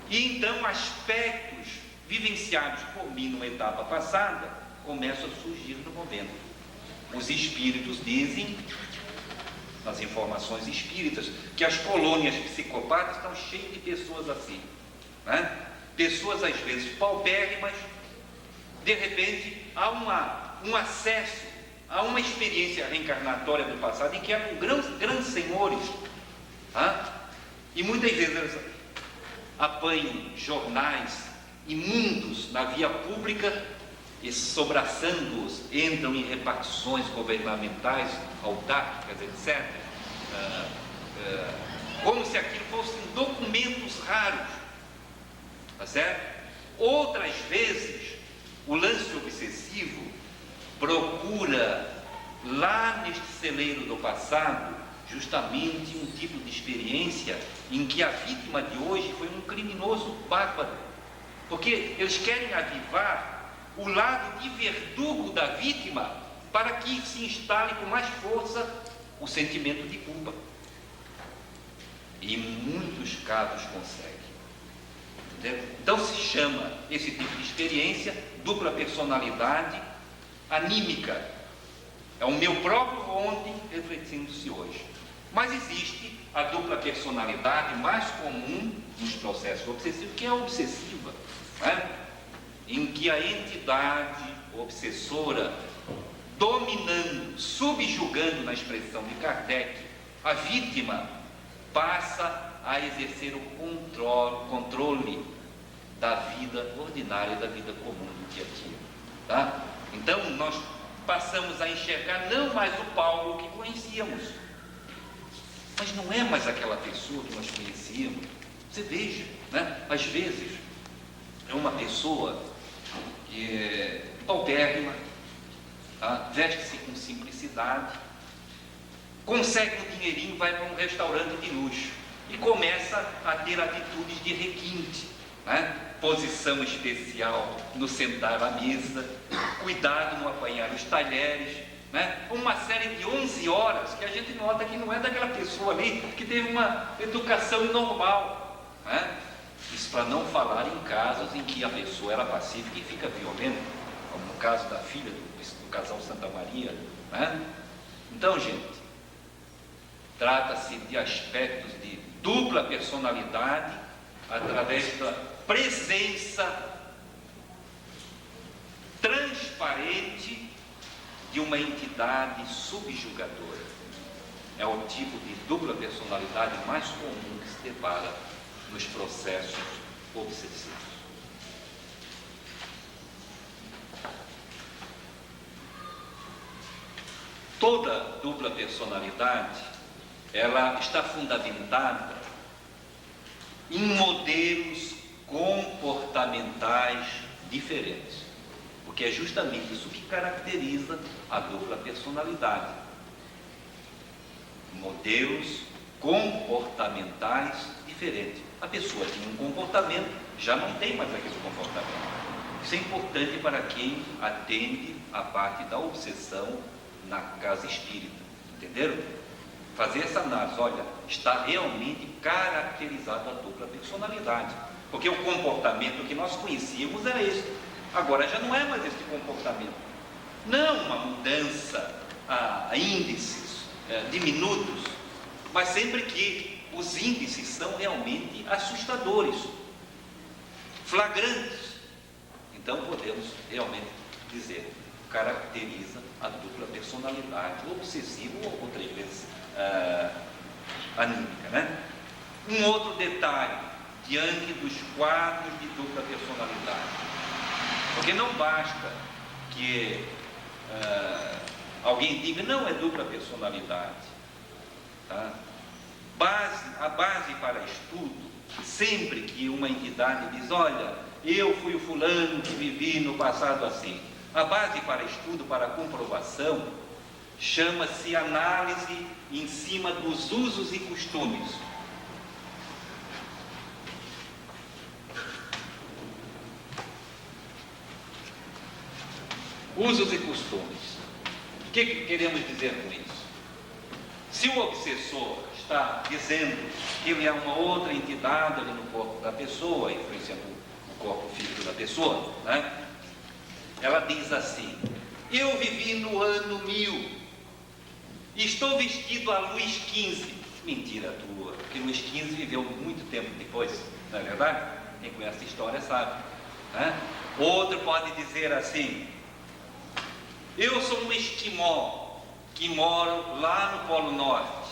S1: E então aspectos vivenciados por mim numa etapa passada começam a surgir no momento. Os espíritos dizem, nas informações espíritas, que as colônias psicopatas estão cheias de pessoas assim, né? Pessoas às vezes paupérrimas, de repente há um acesso a uma experiência reencarnatória do passado em que eram grandes senhores, e muitas vezes eles apanham jornais imundos na via pública e, sobraçando-os, entram em repartições governamentais, autárquicas, etc., como se aquilo fossem documentos raros, tá certo? Outras vezes o lance obsessivo procura lá neste celeiro do passado justamente um tipo de experiência em que a vítima de hoje foi um criminoso bárbaro, porque eles querem avivar o lado de verdugo da vítima para que se instale com mais força o sentimento de culpa. E em muitos casos consegue. Entendeu? Então se chama esse tipo de experiência dupla personalidade anímica. É o meu próprio ontem refletindo-se hoje. Mas existe a dupla personalidade mais comum nos processos obsessivos, que é a obsessiva, né? Em que a entidade obsessora, dominando, subjugando, na expressão de Kardec, a vítima passa a exercer o controle da vida ordinária, da vida comum do dia a dia, tá? Então nós passamos a enxergar não mais o Paulo que conhecíamos, mas não é mais aquela pessoa que nós conhecíamos. Você veja, né? Às vezes é uma pessoa que é paupérrima, tá? Veste-se com simplicidade, consegue um dinheirinho, vai para um restaurante de luxo e começa a ter atitudes de requinte, né? Posição especial no sentar à mesa, cuidado no apanhar os talheres, né? Uma série de 11 horas que a gente nota que não é daquela pessoa ali que teve uma educação normal, né? Isso para não falar em casos em que a pessoa era pacífica e fica violenta, como no caso da filha do casal Santa Maria, né? Então, gente, trata-se de aspectos de dupla personalidade através da presença transparente de uma entidade subjugadora. É o tipo de dupla personalidade mais comum que se depara nos processos obsessivos. Toda dupla personalidade, ela está fundamentada em modelos comportamentais diferentes, porque é justamente isso que caracteriza a dupla personalidade. Modelos comportamentais diferentes. A pessoa tinha um comportamento, já não tem mais aquele comportamento. Isso é importante para quem atende a parte da obsessão na casa espírita, entenderam? Fazer essa análise, olha, está realmente caracterizada a dupla personalidade, porque o comportamento que nós conhecíamos era esse, agora já não é mais esse comportamento, não uma mudança a índices diminutos, mas sempre que os índices são realmente assustadores, flagrantes. Então podemos realmente dizer, caracteriza a dupla personalidade obsessiva ou outras vezes anímica, né? Um outro detalhe diante dos quadros de dupla personalidade, porque não basta que alguém diga não é dupla personalidade, tá? A base para estudo, sempre que uma entidade diz, olha, eu fui o fulano que vivi no passado assim, a base para estudo, para comprovação, chama-se análise em cima dos usos e costumes. Usos e costumes. O que queremos dizer com isso? Se o obsessor está dizendo que ele é uma outra entidade ali no corpo da pessoa, influenciando o corpo físico da pessoa, né? Ela diz assim, eu vivi no ano 1000, estou vestido à luz 15. Mentira tua, porque Luís XV viveu muito tempo depois, não é verdade? Quem conhece a história sabe, né? Outro pode dizer assim, eu sou um esquimó que moro lá no Polo Norte,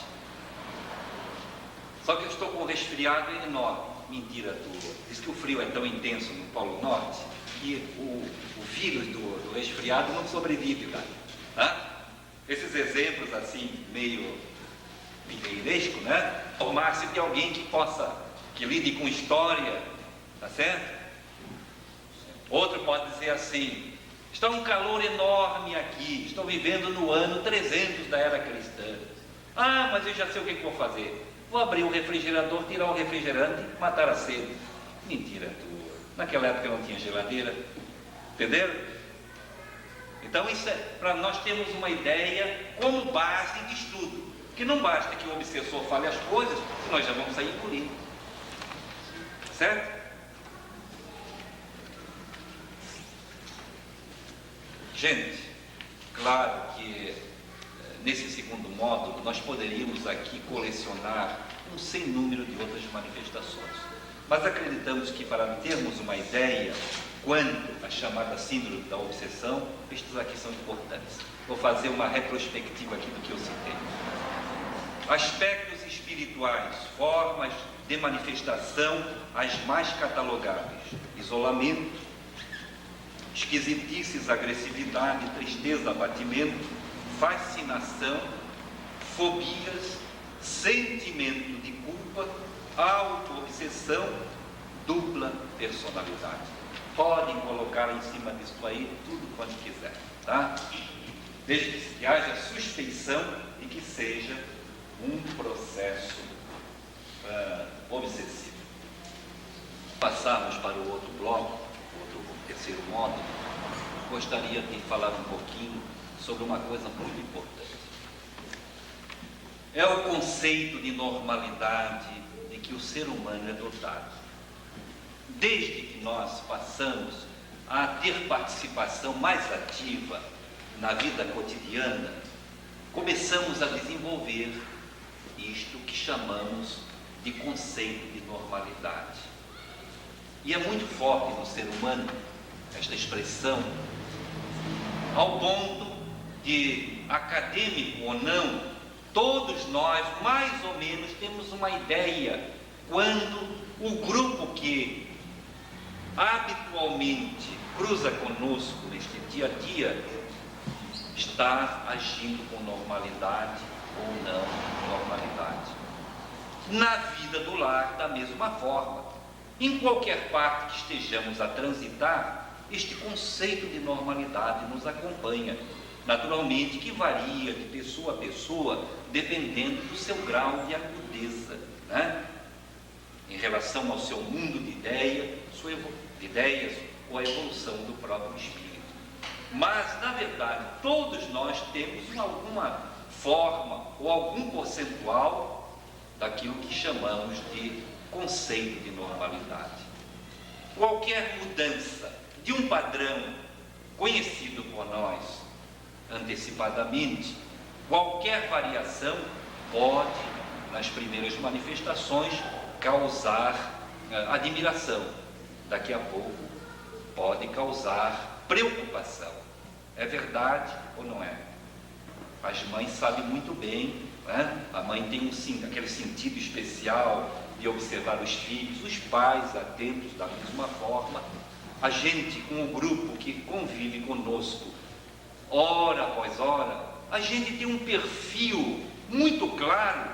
S1: só que eu estou com um resfriado enorme. Mentira tua, diz que o frio é tão intenso no Polo Norte que o vírus do resfriado não sobrevive lá, tá? Esses exemplos assim, meio pinheiresco, né? Formar-se de alguém que lide com história, tá certo? Outro pode dizer assim, está um calor enorme aqui, estou vivendo no ano 300 da era cristã. Ah, mas eu já sei o que vou fazer. Vou abrir o refrigerador, tirar o refrigerante e matar a sede. Mentira tua. Naquela época não tinha geladeira. Entenderam? Então isso é para nós termos uma ideia como base de estudo, que não basta que o obsessor fale as coisas, nós já vamos sair engolindo, certo? Gente, claro que nesse segundo módulo, nós poderíamos aqui colecionar um sem número de outras manifestações. Mas acreditamos que, para termos uma ideia quanto à chamada síndrome da obsessão, estes aqui são importantes. Vou fazer uma retrospectiva aqui do que eu citei. Aspectos espirituais, formas de manifestação as mais catalogáveis: isolamento, esquisitices, agressividade, tristeza, abatimento, fascinação, fobias, sentimento de culpa, auto-obsessão, dupla personalidade. Podem colocar em cima disso aí tudo quanto quiser, tá? Desde que haja suspeição e que seja um processo obsessivo. Passarmos para o outro bloco, o terceiro módulo, gostaria de falar um pouquinho sobre uma coisa muito importante. É o conceito de normalidade de que o ser humano é dotado. Desde que nós passamos a ter participação mais ativa na vida cotidiana, começamos a desenvolver isto que chamamos de conceito de normalidade. E é muito forte no ser humano esta expressão, ao ponto de, acadêmico ou não, todos nós, mais ou menos, temos uma ideia quando o grupo que habitualmente cruza conosco neste dia a dia está agindo com normalidade ou não normalidade. Na vida do lar, da mesma forma. Em qualquer parte que estejamos a transitar, este conceito de normalidade nos acompanha. Naturalmente que varia de pessoa a pessoa, dependendo do seu grau de agudeza, né? Em relação ao seu mundo de ideias ou a evolução do próprio espírito. Mas, na verdade, todos nós temos alguma forma ou algum percentual daquilo que chamamos de conceito de normalidade. Qualquer mudança de um padrão conhecido por nós antecipadamente, qualquer variação pode, nas primeiras manifestações, causar admiração. Daqui a pouco pode causar preocupação. É verdade ou não é? As mães sabem muito bem, né? A mãe tem aquele sentido especial de observar os filhos, os pais atentos da mesma forma. A gente, com o grupo que convive conosco, hora após hora, a gente tem um perfil muito claro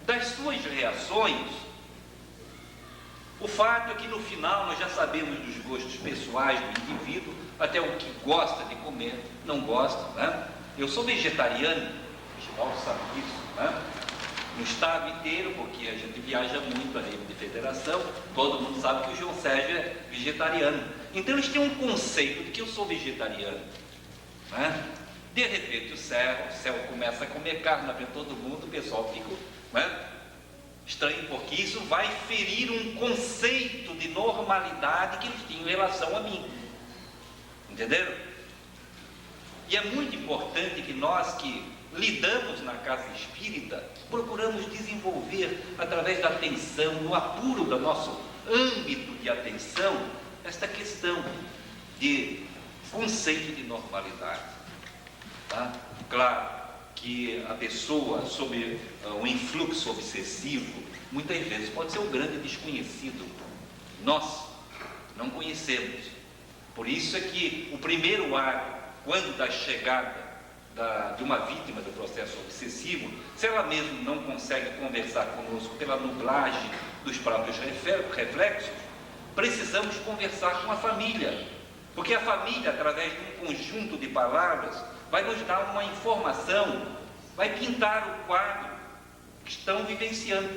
S1: das suas reações. O fato é que no final nós já sabemos dos gostos pessoais do indivíduo, até o que gosta de comer, não gosta, né? Eu sou vegetariano, o Givaldo sabe disso, né? No estado inteiro, porque a gente viaja muito a nível de federação, todo mundo sabe que o João Sérgio é vegetariano. Então eles têm um conceito de que eu sou vegetariano, né? De repente o céu começa a comer carne na frente de todo mundo, o pessoal fica, né, estranho, porque isso vai ferir um conceito de normalidade que eles tinham em relação a mim. Entenderam? E é muito importante que nós que lidamos na casa espírita, procuramos desenvolver, através da atenção, no apuro do nosso âmbito de atenção, esta questão de conceito de normalidade. Tá? Claro que a pessoa, sob um influxo obsessivo, muitas vezes pode ser um grande desconhecido. Nós não conhecemos. Por isso é que o primeiro ato, quando da chegada de uma vítima do processo obsessivo, se ela mesma não consegue conversar conosco pela nublagem dos próprios reflexos, precisamos conversar com a família, porque a família, através de um conjunto de palavras, vai nos dar uma informação, vai pintar o quadro que estão vivenciando,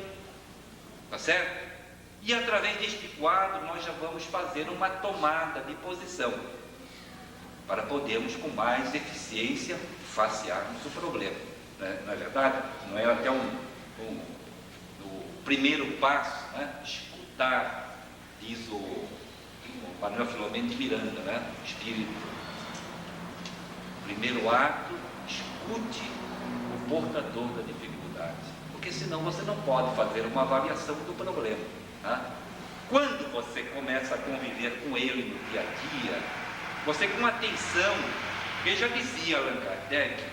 S1: tá certo? E através deste quadro nós já vamos fazer uma tomada de posição, para podermos com mais eficiência facearmos o problema, né? Não é verdade? Não é até o primeiro passo, né? Escutar, diz o Manuel Filomeno de Miranda, né? Espírito. Primeiro ato, escuta. escute o portador da dificuldade, porque senão você não pode fazer uma avaliação do problema, tá? Quando você começa a conviver com ele no dia a dia, você com atenção, porque já dizia Allan Kardec,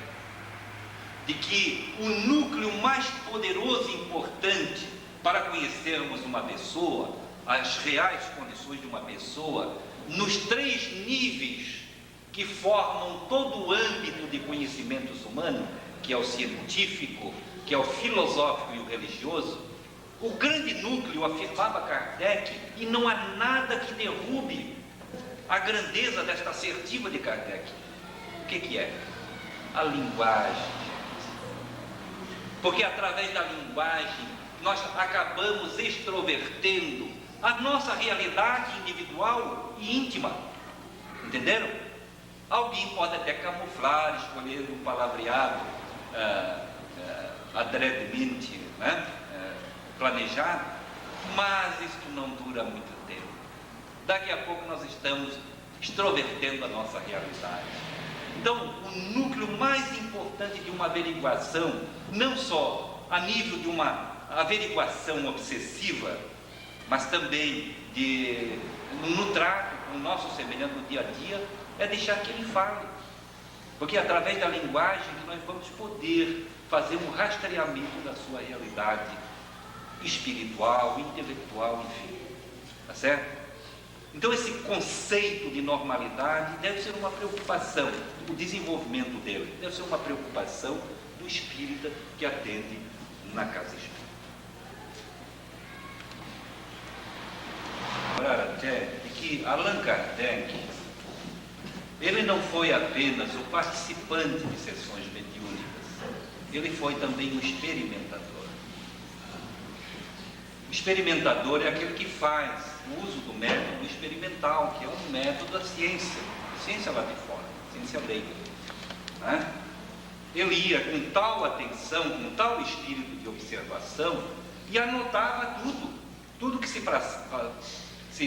S1: de que o núcleo mais poderoso e importante para conhecermos uma pessoa, as reais condições de uma pessoa, nos 3 níveis que formam todo o âmbito de conhecimentos humanos, que é o científico, que é o filosófico e o religioso, o grande núcleo, afirmava Kardec, e não há nada que derrube a grandeza desta assertiva de Kardec. O que é? A linguagem. Porque através da linguagem nós acabamos extrovertendo a nossa realidade individual e íntima. Entenderam? Alguém pode até camuflar, escolher um palavreado adredemente, né? Planejado, mas isto não dura muito tempo. Daqui a pouco nós estamos extrovertendo a nossa realidade. Então, o núcleo mais importante de uma averiguação, não só a nível de uma averiguação obsessiva, mas também no trato com o nosso semelhante no dia a dia, é deixar que ele fale. Porque é através da linguagem que nós vamos poder fazer um rastreamento da sua realidade espiritual, intelectual, enfim. Tá certo? Então esse conceito de normalidade deve ser uma preocupação, o desenvolvimento dele deve ser uma preocupação do espírita que atende na casa espírita. Lembrar até de que Allan Kardec, ele não foi apenas o participante de sessões mediúnicas, ele foi também o experimentador. O experimentador é aquele que faz o uso do método experimental, que é um método da ciência, ciência lá de fora, ciência leiga, né? Ele ia com tal atenção, com tal espírito de observação, e anotava tudo que se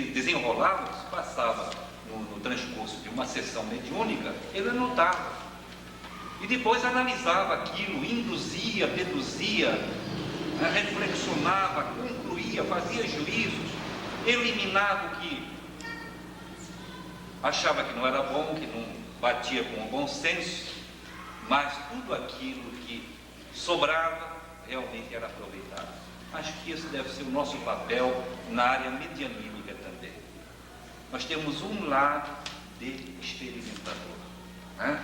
S1: desenrolava, se passava no transcurso de uma sessão mediúnica, ele anotava. E depois analisava aquilo, induzia, deduzia, reflexionava, concluía, fazia juízos, eliminava o que achava que não era bom, que não batia com o bom senso, mas tudo aquilo que sobrava realmente era aproveitado. Acho que esse deve ser o nosso papel na área medianímica também. Nós temos um lado de experimentador, né?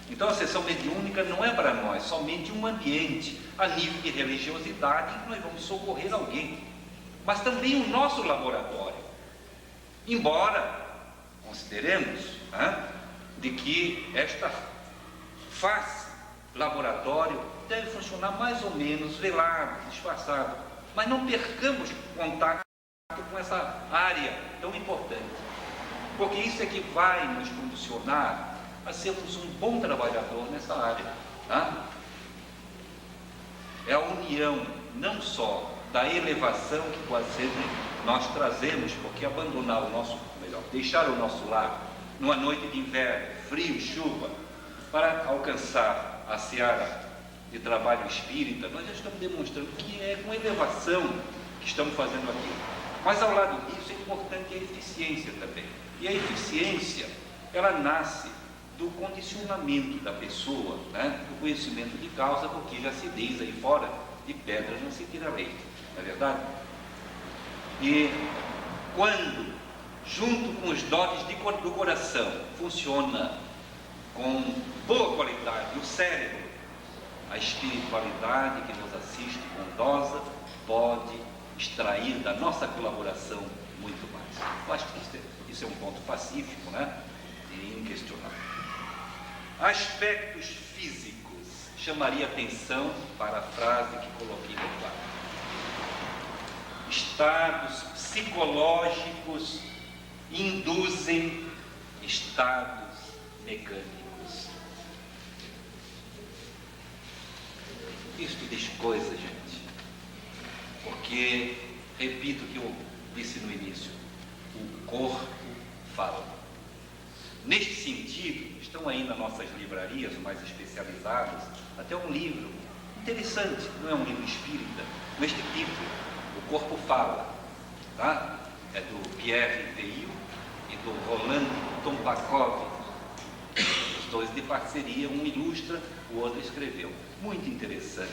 S1: Então a sessão mediúnica não é para nós somente um ambiente a nível de religiosidade em que nós vamos socorrer alguém, mas também o nosso laboratório. Embora consideremos, né, de que esta face laboratório deve funcionar mais ou menos velado, disfarçado, mas não percamos contato com essa área tão importante, porque isso é que vai nos condicionar a sermos um bom trabalhador nessa área, tá? É a união não só da elevação que quase sempre nós trazemos, porque abandonar o nosso, melhor, deixar o nosso lar numa noite de inverno, frio, chuva, para alcançar a seara de trabalho espírita, nós já estamos demonstrando que é com elevação que estamos fazendo aquilo. Mas ao lado disso é importante a eficiência também. E a eficiência, ela nasce do condicionamento da pessoa, né? Do conhecimento de causa, porque já se diz aí fora, de pedra não se tira leite, não é verdade? E quando, junto com os dotes do coração, funciona com boa qualidade o cérebro, a espiritualidade que nos assiste bondosa pode extrair da nossa colaboração muito mais. Eu acho que isso é um ponto pacífico, né? E inquestionável. Aspectos físicos. Chamaria atenção para a frase que coloquei no quadro. Estados psicológicos induzem estados mecânicos. Isto diz coisa, gente. Porque, repito o que eu disse no início, o corpo fala. Neste sentido, estão aí nas nossas livrarias mais especializadas, até um livro interessante, não é um livro espírita, com este título, O Corpo Fala, tá? É do Pierre Veil e do Roland Tompakov, os dois de parceria, um ilustra, o outro escreveu. Muito interessante.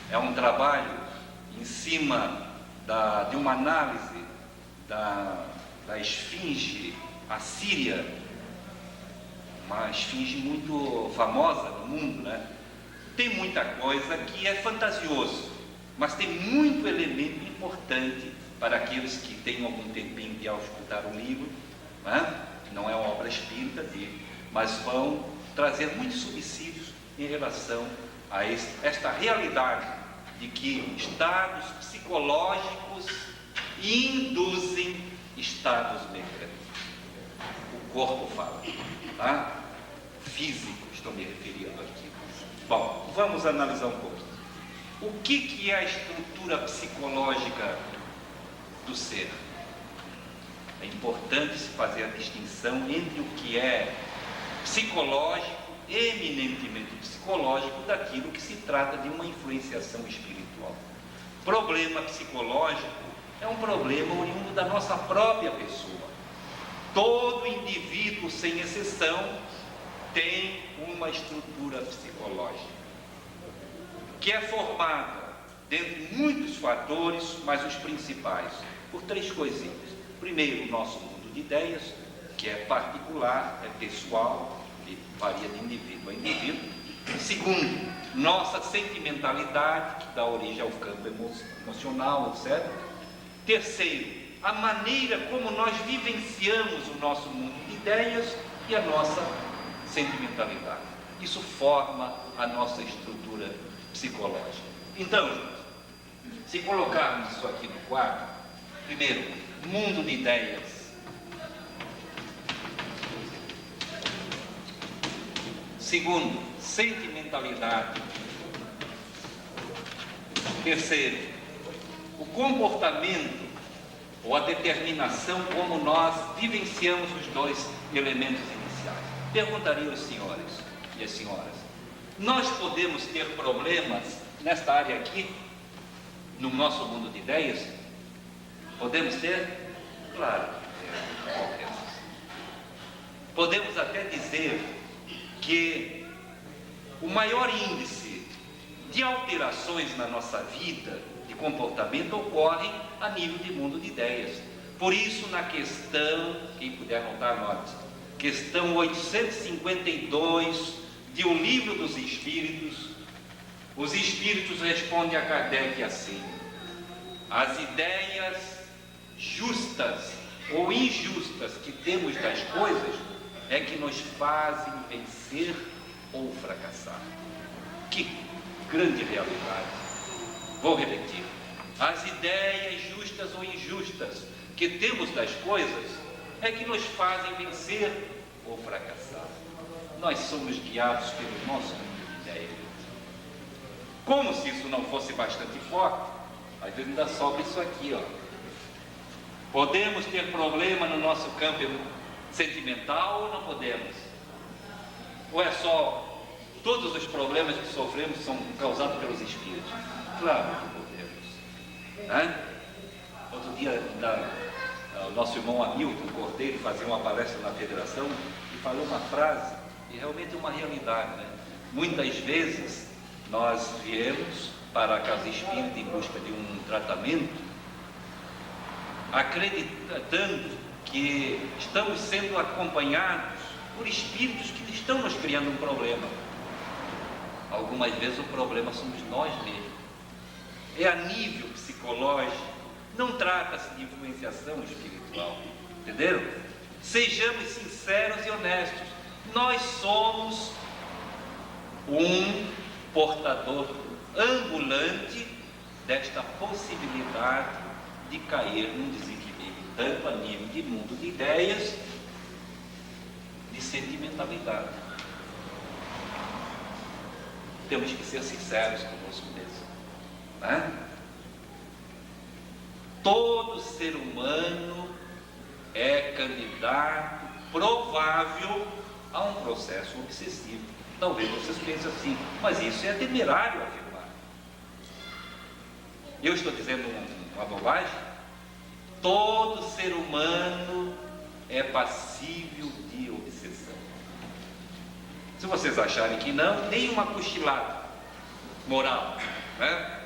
S1: É um trabalho em cima de uma análise da esfinge assíria, uma esfinge muito famosa no mundo, né? Tem muita coisa que é fantasioso, mas tem muito elemento importante para aqueles que têm algum tempinho de ao escutar o livro, né? Não é uma obra espírita, mas vão trazer muitos subsídios em relação a esta realidade de que estados psicológicos induzem estados mecânicos. O corpo fala, tá? Físico, estou me referindo aqui. Bom, vamos analisar um pouco. O que é a estrutura psicológica do ser? É importante se fazer a distinção entre o que é psicológico, eminentemente psicológico, daquilo que se trata de uma influenciação espiritual. Problema psicológico é um problema oriundo da nossa própria pessoa. Todo indivíduo, sem exceção, tem uma estrutura psicológica, que é formada, dentre muitos fatores, mas os principais, por três coisinhas. Primeiro, o nosso mundo de ideias, que é particular, é pessoal, e varia de indivíduo a indivíduo. Segundo, nossa sentimentalidade, que dá origem ao campo emocional, etc. Terceiro, a maneira como nós vivenciamos o nosso mundo de ideias e a nossa sentimentalidade. Isso forma a nossa estrutura psicológica. Então, se colocarmos isso aqui no quadro, primeiro, mundo de ideias. Segundo, sentimentalidade. Terceiro, o comportamento ou a determinação como nós vivenciamos os dois elementos iniciais. Perguntaria aos senhores e às senhoras: nós podemos ter problemas nesta área aqui, no nosso mundo de ideias? Podemos ter? Claro que podemos. Podemos até dizer que o maior índice de alterações na nossa vida, de comportamento, ocorrem a nível de mundo de ideias. Por isso, na questão, quem puder anotar, anote, questão 852 de O Livro dos Espíritos, os Espíritos respondem a Kardec assim: as ideias justas ou injustas que temos das coisas é que nos fazem vencer ou fracassar. Que grande realidade! Vou repetir: as ideias justas ou injustas que temos das coisas é que nos fazem vencer ou fracassar. Nós somos guiados pelo nosso mundo de ideias. Como se isso não fosse bastante forte, às vezes ainda sobra isso aqui, ó. Podemos ter problema no nosso campo sentimental ou não podemos? Ou é só todos os problemas que sofremos são causados pelos espíritos? Claro que podemos, né? Outro dia o nosso irmão Hamilton Cordeiro fazia uma palestra na federação e falou uma frase, e realmente é uma realidade, né? Muitas vezes nós viemos para a casa espírita em busca de um tratamento, acreditando que estamos sendo acompanhados por espíritos que estão nos criando um problema. Algumas vezes o problema somos nós mesmos. É a nível psicológico, não trata-se de influenciação espiritual, entenderam? Sejamos sinceros e honestos, nós somos um portador ambulante desta possibilidade de cair num desequilíbrio, tanto a nível de mundo de ideias, de sentimentalidade. Temos que ser sinceros conosco mesmo, né? Todo ser humano é candidato provável a um processo obsessivo. Talvez vocês pensem assim, mas isso é temerário afirmar. Eu estou dizendo uma bobagem? Todo ser humano é passível de obsessão. Se vocês acharem que não, deem uma cochilada moral, né?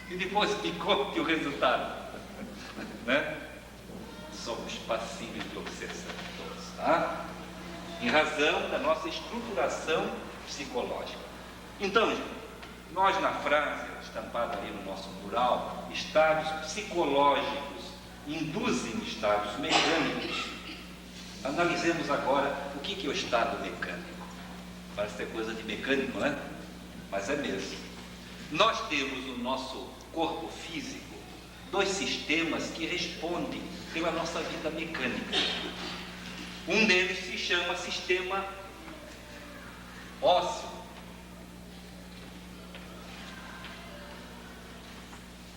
S1: E depois me conte o resultado, né? Somos passíveis de obsessão todos, tá? Em razão da nossa estruturação psicológica. Então, nós na frase estampada ali no nosso mural, estados psicológicos induzem estados mecânicos. Analisemos agora o que é o estado mecânico. Parece ter coisa de mecânico, né? Mas é mesmo. Nós temos no nosso corpo físico dois sistemas que respondem pela nossa vida mecânica. Um deles se chama sistema ósseo,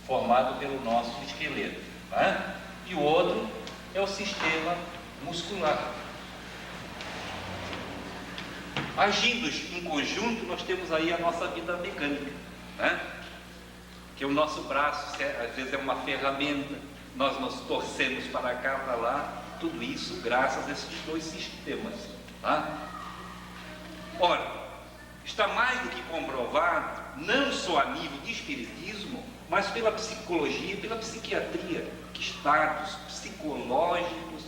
S1: formado pelo nosso esqueleto, né? E o outro é o sistema muscular. Agindo em conjunto, nós temos aí a nossa vida mecânica, né? Que o nosso braço, às vezes, é uma ferramenta, nós nos torcemos para cá, para lá, tudo isso graças a esses dois sistemas, tá? Ora, está mais do que comprovado, não só a nível de espiritismo, mas pela psicologia e pela psiquiatria, que estados psicológicos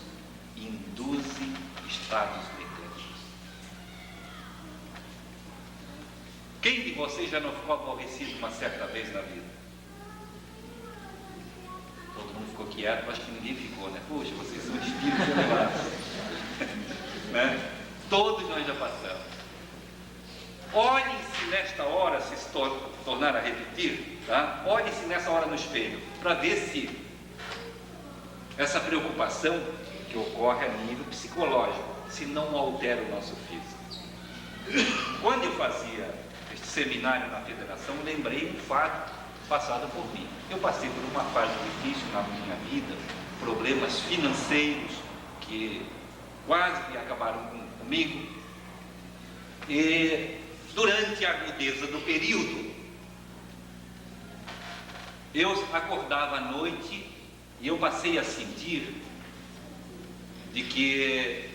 S1: induzem estados mecânicos. Quem de vocês já não ficou aborrecido uma certa vez na vida? Todo mundo ficou quieto, mas que ninguém ficou, né? Poxa, vocês são espíritos elevados. Né? Todos nós já passamos. Olhem-se nesta hora, se tornar a repetir, tá? Olhem-se nessa hora no espelho, para ver se essa preocupação que ocorre a nível psicológico, se não altera o nosso físico. Quando eu fazia este seminário na federação, lembrei um fato passado por mim. Eu passei por uma fase difícil na minha vida, problemas financeiros que quase que acabaram comigo, e durante a agudeza do período, eu acordava à noite e eu passei a sentir de que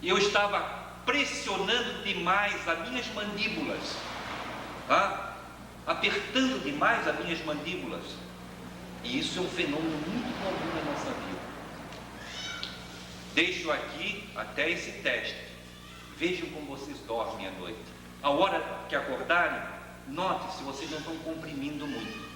S1: eu estava pressionando demais as minhas mandíbulas, tá? Apertando demais as minhas mandíbulas. E isso é um fenômeno muito comum na nossa vida. Deixo aqui até esse teste. Vejam como vocês dormem à noite. A hora que acordarem, note se vocês não estão comprimindo muito.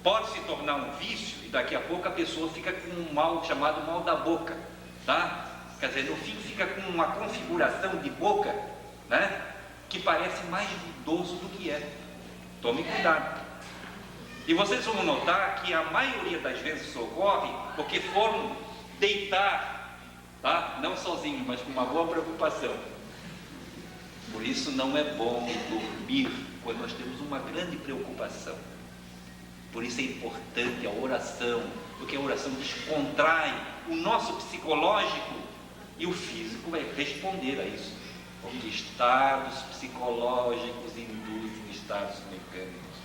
S1: Pode se tornar um vício e daqui a pouco a pessoa fica com um mal chamado mal da boca, tá? Quer dizer, no fim fica com uma configuração de boca, né? Que parece mais ruidoso do que é. Tome cuidado. E vocês vão notar que a maioria das vezes ocorre porque foram deitar, tá? Não sozinhos, mas com uma boa preocupação. Por isso não é bom dormir quando nós temos uma grande preocupação. Por isso é importante a oração, porque a oração descontrai o nosso psicológico e o físico vai responder a isso. Porque estados psicológicos induzem estados mecânicos.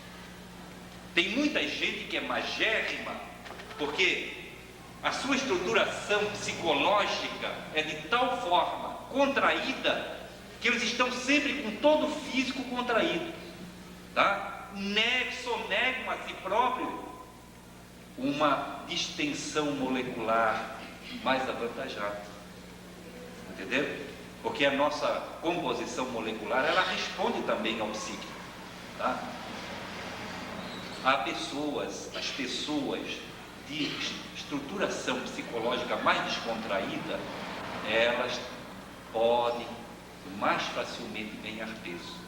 S1: Tem muita gente que é magérrima, porque a sua estruturação psicológica é de tal forma contraída, que eles estão sempre com todo o físico contraído, tá? Sonegam a si próprio uma distensão molecular mais avantajada, entendeu? Porque a nossa composição molecular, ela responde também ao psíquico, tá? Há pessoas, as pessoas de estruturação psicológica mais descontraída, elas podem mais facilmente ganhar peso.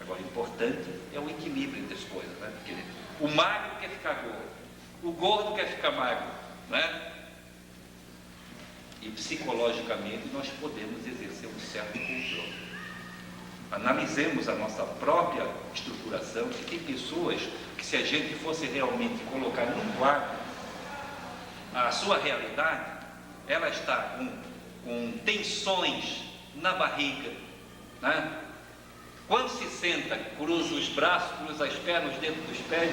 S1: Agora, o importante é o equilíbrio entre as coisas, né? Porque o magro quer ficar gordo, o gordo quer ficar magro, né? E psicologicamente nós podemos exercer um certo controle. Analisemos a nossa própria estruturação, que tem pessoas que, se a gente fosse realmente colocar num quadro a sua realidade, ela está com com tensões na barriga, né? Quando se senta, cruza os braços, cruza as pernas, os dedos dos pés,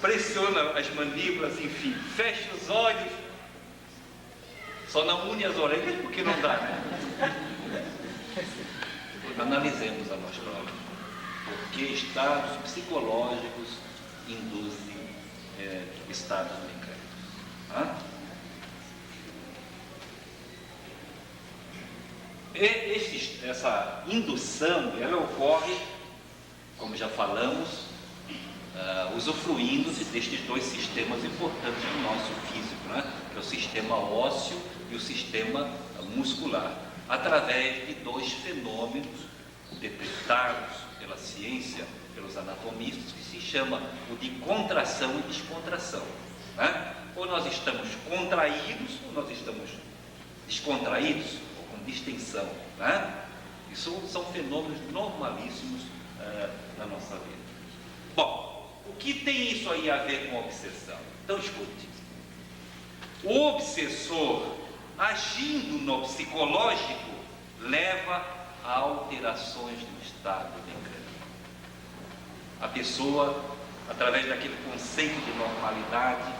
S1: pressiona as mandíbulas, enfim, fecha os olhos, só não une as orelhas porque não dá, né? Analisemos a nós próprios, porque estados psicológicos induzem estados mecânicos. Essa indução, ela ocorre, como já falamos, usufruindo destes dois sistemas importantes do nosso físico, né? Que é o sistema ósseo e o sistema muscular, através de dois fenômenos detectados pela ciência, pelos anatomistas, que se chama o de contração e descontração, né? Ou nós estamos contraídos, ou nós estamos descontraídos, ou com distensão, né? Isso são fenômenos normalíssimos na nossa vida. Bom, o que tem isso aí a ver com a obsessão? Então escute. O obsessor, agindo no psicológico, leva a alterações no estado mecânico. A pessoa, através daquele conceito de normalidade,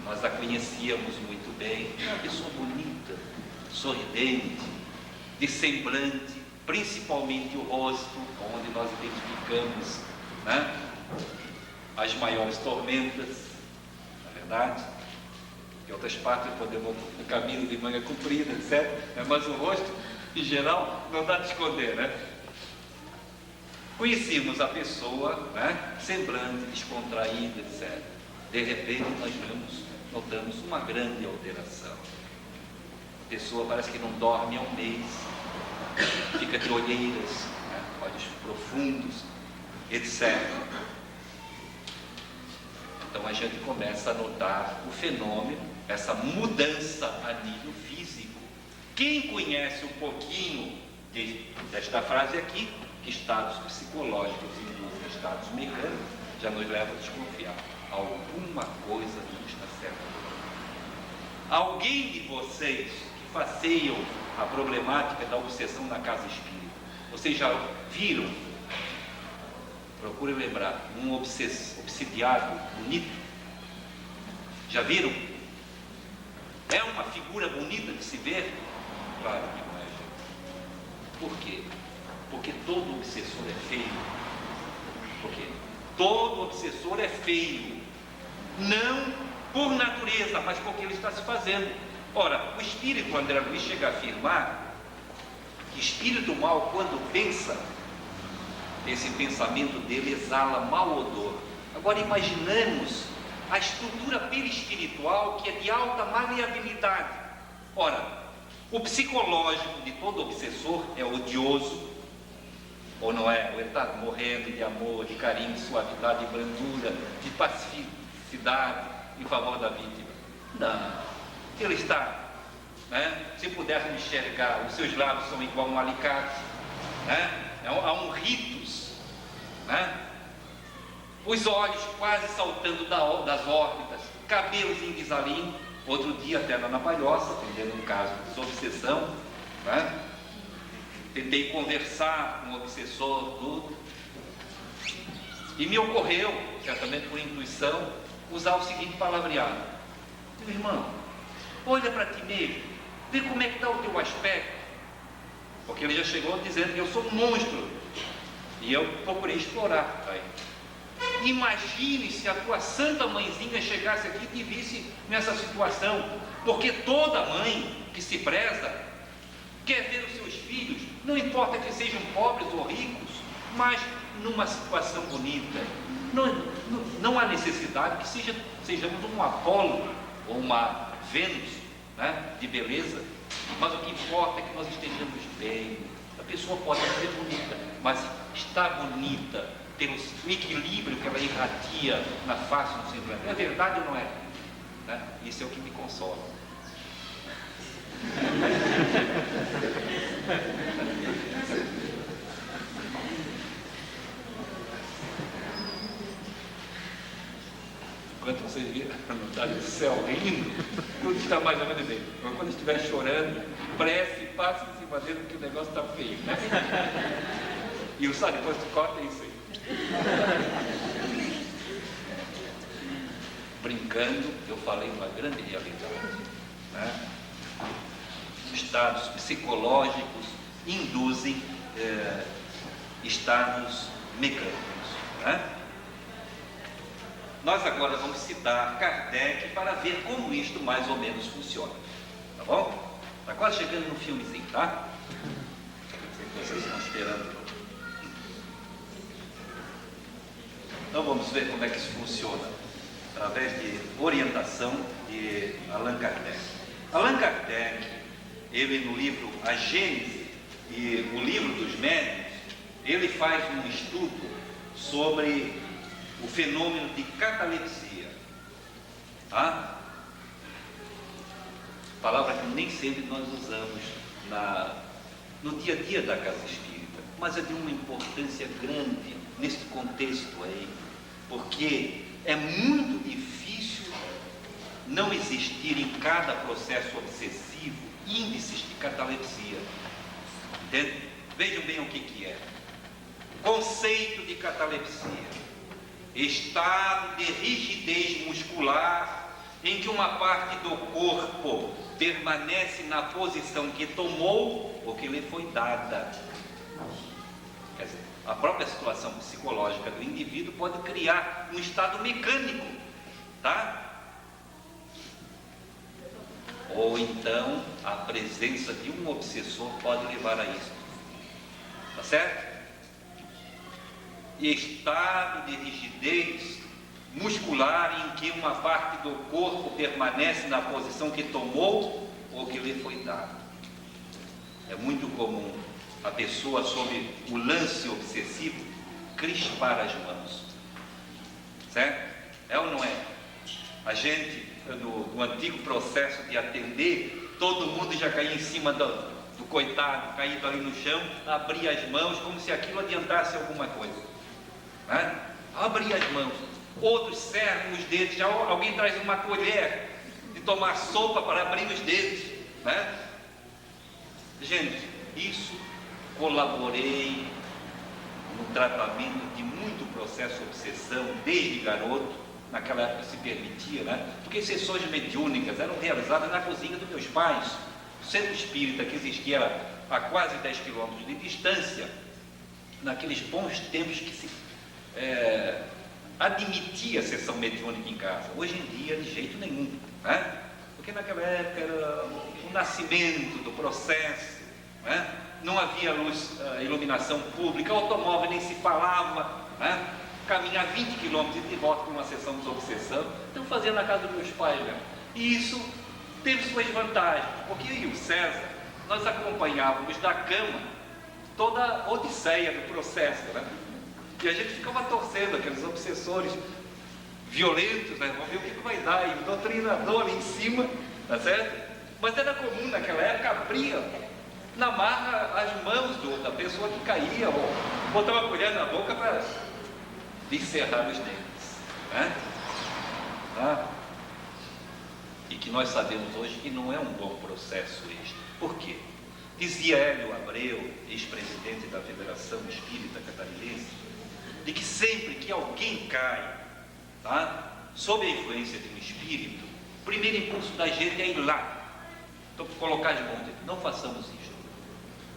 S1: nós a conhecíamos muito bem, uma pessoa bonita, sorridente, de semblante, principalmente o rosto, onde nós identificamos, né, as maiores tormentas, na verdade. Em outras partes podemos o caminho de manga comprida, etc. Mas o rosto, em geral, não dá de esconder, né? Conhecíamos a pessoa, né, semblante, descontraída, etc. De repente nós notamos uma grande alteração. A pessoa parece que não dorme há um mês, fica de olheiras, né, olhos profundos, etc. Então a gente começa a notar o fenômeno, essa mudança a nível físico. Quem conhece um pouquinho desta frase aqui, que estados psicológicos induzem estados mecânicos, já nos leva a desconfiar. Alguma coisa não está certa. Alguém de vocês que faceiam a problemática da obsessão na casa espírita, vocês já viram? Procure lembrar, um obsidiado bonito. Já viram? É uma figura bonita de se ver? Claro que não é, gente. Por quê? Porque todo obsessor é feio. Por quê? Todo obsessor é feio. Não por natureza, mas porque ele está se fazendo. Ora, o espírito André Luiz chega a afirmar que espírito mau, quando pensa, esse pensamento dele exala mau odor. Agora imaginamos a estrutura perispiritual, que é de alta maleabilidade. Ora, o psicológico de todo obsessor é odioso, ou não é? Ele está morrendo de amor, de carinho, de suavidade, de brandura, de pacificidade em favor da vítima. Não, ele está, né? Se pudermos enxergar, os seus lábios são igual um alicate, né? Há um ritus, né? Os olhos quase saltando das órbitas, cabelos em guisalinho. Outro dia, até na Palhoça, atendendo um caso de desobsessão, né? Tentei conversar com o obsessor, tudo, e me ocorreu, certamente por intuição, usar o seguinte palavreado: meu irmão, olha para ti mesmo, vê como é que está o teu aspecto, porque ele já chegou dizendo que eu sou um monstro, e eu procurei explorar aí. Imagine se a tua santa mãezinha chegasse aqui e te visse nessa situação, porque toda mãe que se preza quer ver os seus filhos, não importa que sejam pobres ou ricos, mas numa situação bonita. Não há necessidade que sejamos um Apolo ou uma Vênus, né, de beleza, mas o que importa é que nós estejamos bem. A pessoa pode ser bonita, mas está bonita pelo equilíbrio que ela irradia na face do semblante. É verdade ou não é? Né? Isso é o que me consola. Enquanto vocês viram, não dá. sabe, do céu rindo, tudo está mais ou menos bem. Mas quando estiver chorando, prece, passe em cima dele, porque o negócio está feio, né? E o sabe, depois tu corta isso aí. Brincando, eu falei uma grande realidade, né? Estados psicológicos induzem estados mecânicos, né? Nós agora vamos citar Kardec para ver como isto mais ou menos funciona, tá bom? Está quase chegando no filmezinho, tá? Sei que vocês estão esperando. Então vamos ver como é que isso funciona, através de orientação de Allan Kardec. Allan Kardec, ele no livro A Gênese e o Livro dos Médiuns, ele faz um estudo sobre o fenômeno de catalepsia, tá? Palavra que nem sempre nós usamos no dia a dia da casa espírita, mas é de uma importância grande neste contexto aí, porque é muito difícil não existir em cada processo obsessivo índices de catalepsia, entende? Vejam bem o que é. Conceito de catalepsia: estado de rigidez muscular em que uma parte do corpo permanece na posição que tomou ou que lhe foi dada. Quer dizer, a própria situação psicológica do indivíduo pode criar um estado mecânico, tá? Ou então a presença de um obsessor pode levar a isso, tá certo? Estado de rigidez muscular em que uma parte do corpo permanece na posição que tomou ou que lhe foi dado. É muito comum a pessoa, sob o lance obsessivo, crispar as mãos, certo? É ou não é? A gente, no antigo processo de atender, todo mundo já caía em cima do coitado, caído ali no chão, abria as mãos como se aquilo adiantasse alguma coisa, né? Abria as mãos. Outros cerram os dedos, já alguém traz uma colher de tomar sopa para abrir os dedos, né? Gente, isso colaborei no tratamento de muito processo de obsessão desde garoto. Naquela época se permitia, né? Porque sessões mediúnicas eram realizadas na cozinha dos meus pais. O centro espírita, que existia a quase 10 quilômetros de distância, naqueles bons tempos que se admitia a sessão mediúnica em casa. Hoje em dia, de jeito nenhum, né? Porque naquela época era o nascimento do processo, né? Não havia luz, iluminação pública, automóvel nem se falava, né? Caminhar 20 quilômetros e de volta para uma sessão de obsessão, então fazia na casa dos meus pais mesmo. E isso teve suas vantagens, porque eu e o César, nós acompanhávamos da cama toda a odisseia do processo, né? E a gente ficava torcendo aqueles obsessores violentos, né? Vamos ver o que vai dar, e o doutrinador ali em cima, tá certo? Mas era comum naquela época abrir na marra as mãos da pessoa que caía, ou botar uma colher na boca para encerrar os dentes, né? Tá? E que nós sabemos hoje que não é um bom processo este. Por quê? Dizia Hélio Abreu, ex-presidente da Federação Espírita Catarinense, de que sempre que alguém cai, tá, sob a influência de um espírito, o primeiro impulso da gente é ir lá, então colocar as mãos dele. Não façamos isso,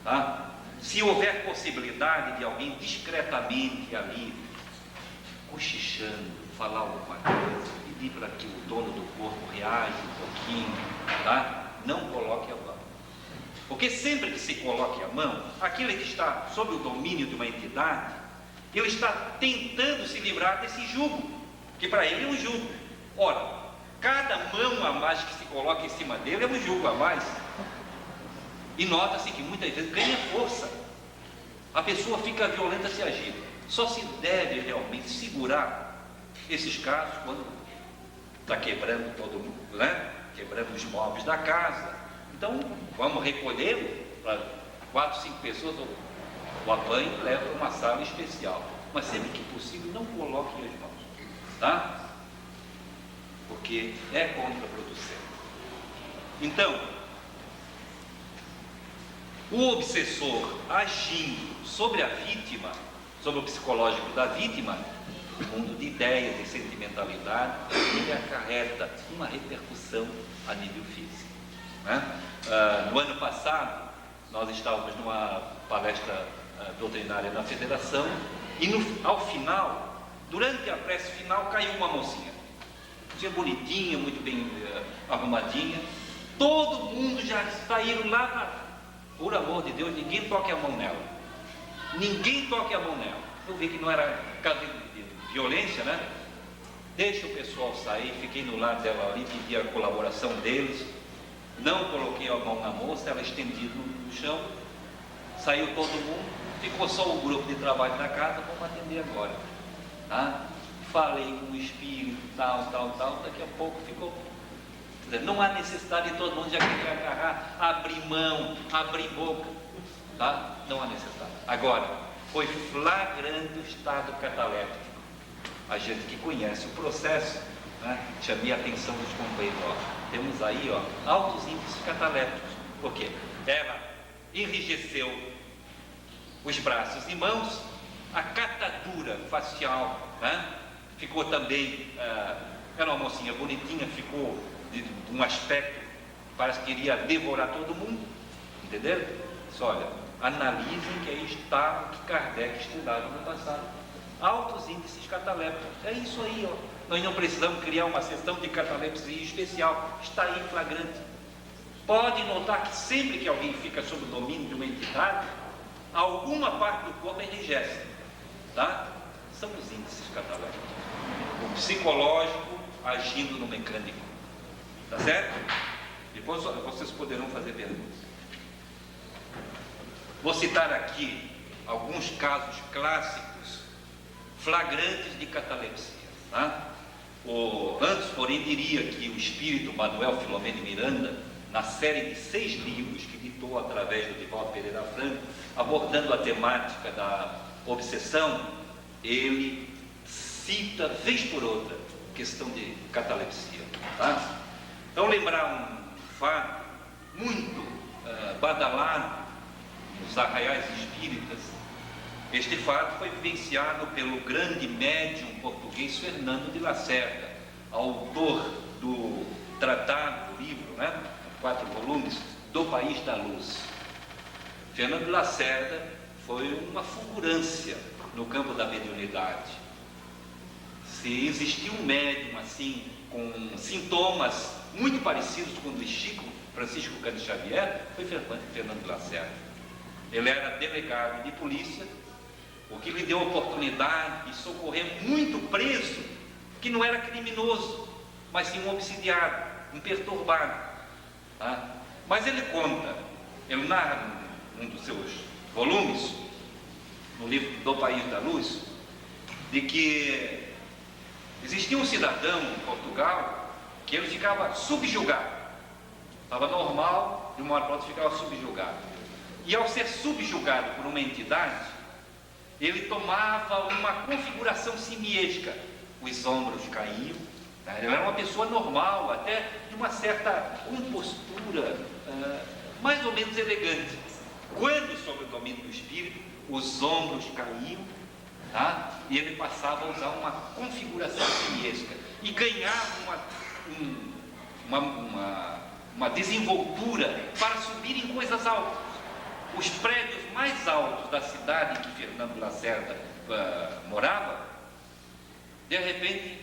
S1: tá? Se houver possibilidade de alguém discretamente ali, cochichando, falar alguma coisa, pedir para que o dono do corpo reaja um pouquinho, tá? Não coloque a mão, porque sempre que se coloque a mão, aquele que está sob o domínio de uma entidade, ele está tentando se livrar desse jugo, que para ele é um jugo. Ora, cada mão a mais que se coloca em cima dele é um jugo a mais. E nota-se que muitas vezes ganha força, a pessoa fica violenta se agir. Só se deve realmente segurar esses casos quando está quebrando todo mundo, né? Quebrando os móveis da casa. Então vamos recolhê-lo para 4, 5 pessoas, o apanho e leva para uma sala especial, mas sempre que possível não coloquem as mãos, tá? porque é contraproducente. Então, o obsessor agindo sobre a vítima, sobre o psicológico da vítima, um mundo de ideias, de sentimentalidade, ele acarreta uma repercussão a nível físico, né? No ano passado, nós estávamos numa palestra doutrinária na Federação e ao final, durante a prece final, caiu uma mocinha, bonitinha, muito bem arrumadinha. Todo mundo já saíram lá, por amor de Deus, ninguém toque a mão nela, ninguém toque a mão nela. Eu vi que não era caso de violência, né? Deixa o pessoal sair. Fiquei no lado dela ali, pedi a colaboração deles, não coloquei a mão na moça, ela estendida no chão. Saiu todo mundo, ficou só o grupo de trabalho da casa. Vamos atender agora, tá? Falei com o espírito, tal, daqui a pouco ficou. Não há necessidade de todo mundo já querer agarrar, abrir mão, abrir boca, tá? Não há necessidade. Agora, foi flagrante o estado cataléptico. A gente que conhece o processo, né? Chamei a atenção dos companheiros, temos aí, altos índices catalépticos. Por quê? Ela enrijeceu os braços e mãos, a catadura facial, né? Ficou também, era uma mocinha bonitinha, ficou de um aspecto, parece que iria devorar todo mundo, entenderam? Olha, analisem que aí está o que Kardec estudava no passado, altos índices catalépticos. É isso aí, nós não precisamos criar uma sessão de catalepsia especial, está aí flagrante. Pode notar que sempre que alguém fica sob o domínio de uma entidade, alguma parte do corpo enrijece, tá? São os índices catalépticos, o psicológico agindo no mecânico, tá certo? Depois vocês poderão fazer perguntas. Vou citar aqui alguns casos clássicos flagrantes de catalepsia, tá? Antes, porém, diria que o espírito Manuel Filomeno Miranda, na série de 6 livros que ditou através do Divaldo Pereira Franco, abordando a temática da obsessão, ele cita, vez por outra, questão de catalepsia, tá? Então, lembrar um fato muito badalado nos arraiais espíritas. Este fato foi vivenciado pelo grande médium português Fernando de Lacerda, autor do tratado, do livro, né, 4 volumes, Do País da Luz. Fernando de Lacerda foi uma fulgurância no campo da mediunidade. Se existia um médium assim, com sintomas muito parecidos com o de Francisco Cândido Xavier, foi Fernando de Lacerda. Ele era delegado de polícia, o que lhe deu a oportunidade de socorrer muito preso, que não era criminoso, mas sim um obsidiado, um perturbado, tá? Mas ele conta, ele narra num dos seus volumes, no livro Do País da Luz, de que existia um cidadão em Portugal que ele ficava subjugado, estava normal, de uma hora para outra ficava subjugado, e ao ser subjugado por uma entidade, ele tomava uma configuração simiesca, os ombros caíam, né? Ele era uma pessoa normal, até de uma certa compostura mais ou menos elegante. Quando, sob o domínio do espírito, os ombros caíam, tá? E ele passava a usar uma configuração simiesca e ganhava uma desenvoltura para subir em coisas altas. Os prédios mais altos da cidade em que Fernando Lacerda morava, de repente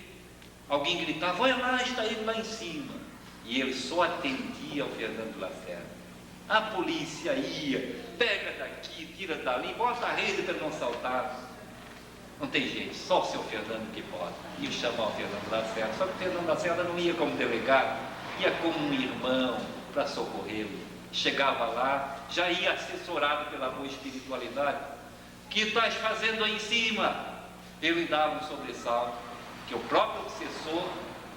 S1: alguém gritava: olha lá, está ele lá em cima. E ele só atendia ao Fernando Lacerda. A polícia ia, pega daqui, tira dali, bota a rede para não saltar. Não tem jeito, só o seu Fernando que pode. E chamar o Fernando Lacerda. Só que o Fernando Lacerda não ia como delegado, ia como um irmão para socorrê-lo. Chegava lá, já ia assessorado pela boa espiritualidade. Que estás fazendo aí em cima? Ele dava um sobressalto, que o próprio obsessor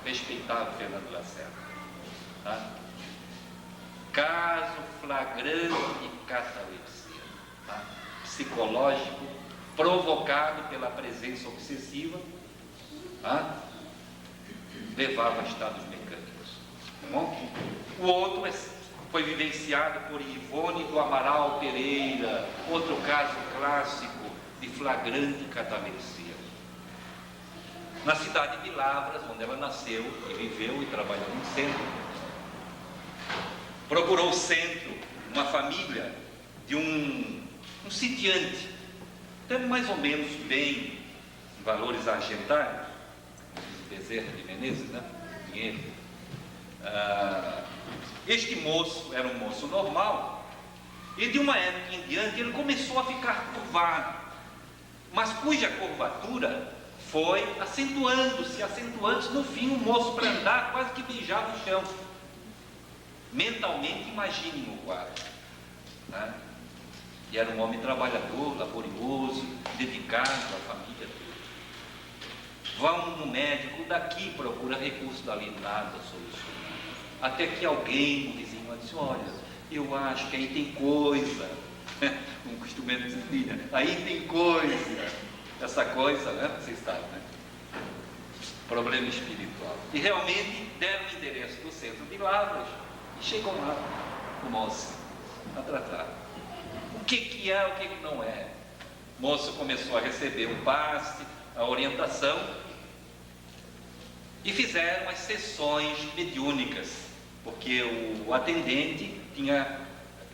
S1: respeitava o Fernando Lacerda, tá? Caso flagrante de catalepsia, tá? Psicológico, provocado pela presença obsessiva, tá? levava a estados mecânicos. Tá bom? O outro foi vivenciado por Ivone do Amaral Pereira, outro caso clássico de flagrante catalepsia. Na cidade de Lavras, onde ela nasceu e viveu e trabalhou no centro, procurou o centro, uma família de um sitiante, até mais ou menos bem em valores argentários, Bezerra de Menezes, né? Dinheiro. Este moço era um moço normal, e de uma época em diante ele começou a ficar curvado, mas cuja curvatura foi acentuando-se, no fim o moço, para andar, quase que beijava o chão. Mentalmente imaginem o quadro, né? E era um homem trabalhador, laborioso, dedicado à família dele. Vão no médico, daqui procura recurso, dali nada solucionado. Até que alguém, um vizinho, disse: olha, eu acho que aí tem coisa. Um costumeiro dizia: aí tem coisa. Essa coisa, né? Vocês sabem, né? Problema espiritual. E realmente deram o endereço do centro de Lavras e chegou lá o moço a tratar. O que é, o que não é? O moço começou a receber um passe, a orientação, e fizeram as sessões mediúnicas, porque o atendente tinha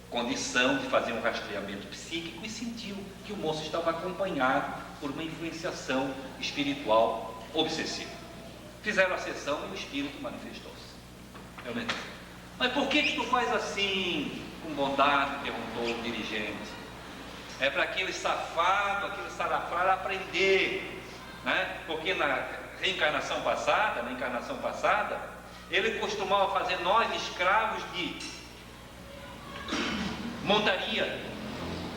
S1: condição de fazer um rastreamento psíquico e sentiu que o moço estava acompanhado por uma influenciação espiritual obsessiva. Fizeram a sessão e o espírito manifestou-se. Realmente. Mas por que tu faz assim, com bondade? Perguntou o dirigente. É para aquele safado, aquele salafrário aprender, né? Porque na encarnação passada, ele costumava fazer nós escravos de montaria,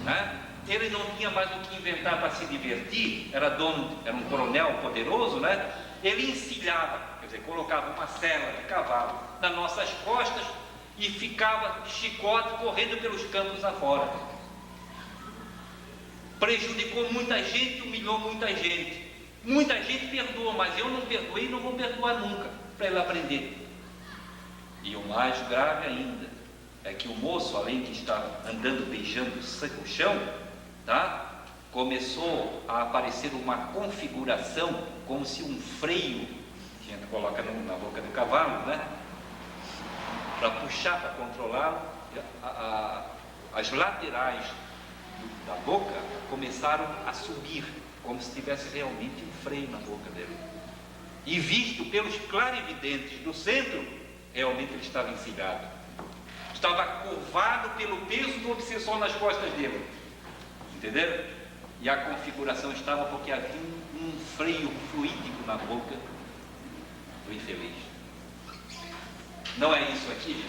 S1: né? Ele não tinha mais o que inventar para se divertir, era um coronel poderoso, né? Ele encilhava, quer dizer, colocava uma sela de cavalo nas nossas costas e ficava de chicote correndo pelos campos afora. Prejudicou muita gente, humilhou muita gente. Muita gente perdoa, mas eu não perdoei e não vou perdoar nunca, para ele aprender. E o mais grave ainda é que o moço, além de estar andando beijando o chão, tá? Começou a aparecer uma configuração como se um freio que a gente coloca na boca do cavalo, né? Para puxar, para controlar, as laterais da boca começaram a subir, como se tivesse realmente um freio na boca dele. E visto pelos clarividentes do centro, realmente ele estava encilhado. Estava curvado pelo peso do obsessor nas costas dele. Entenderam? E a configuração estava porque havia um freio fluídico na boca do infeliz. Não é isso aqui?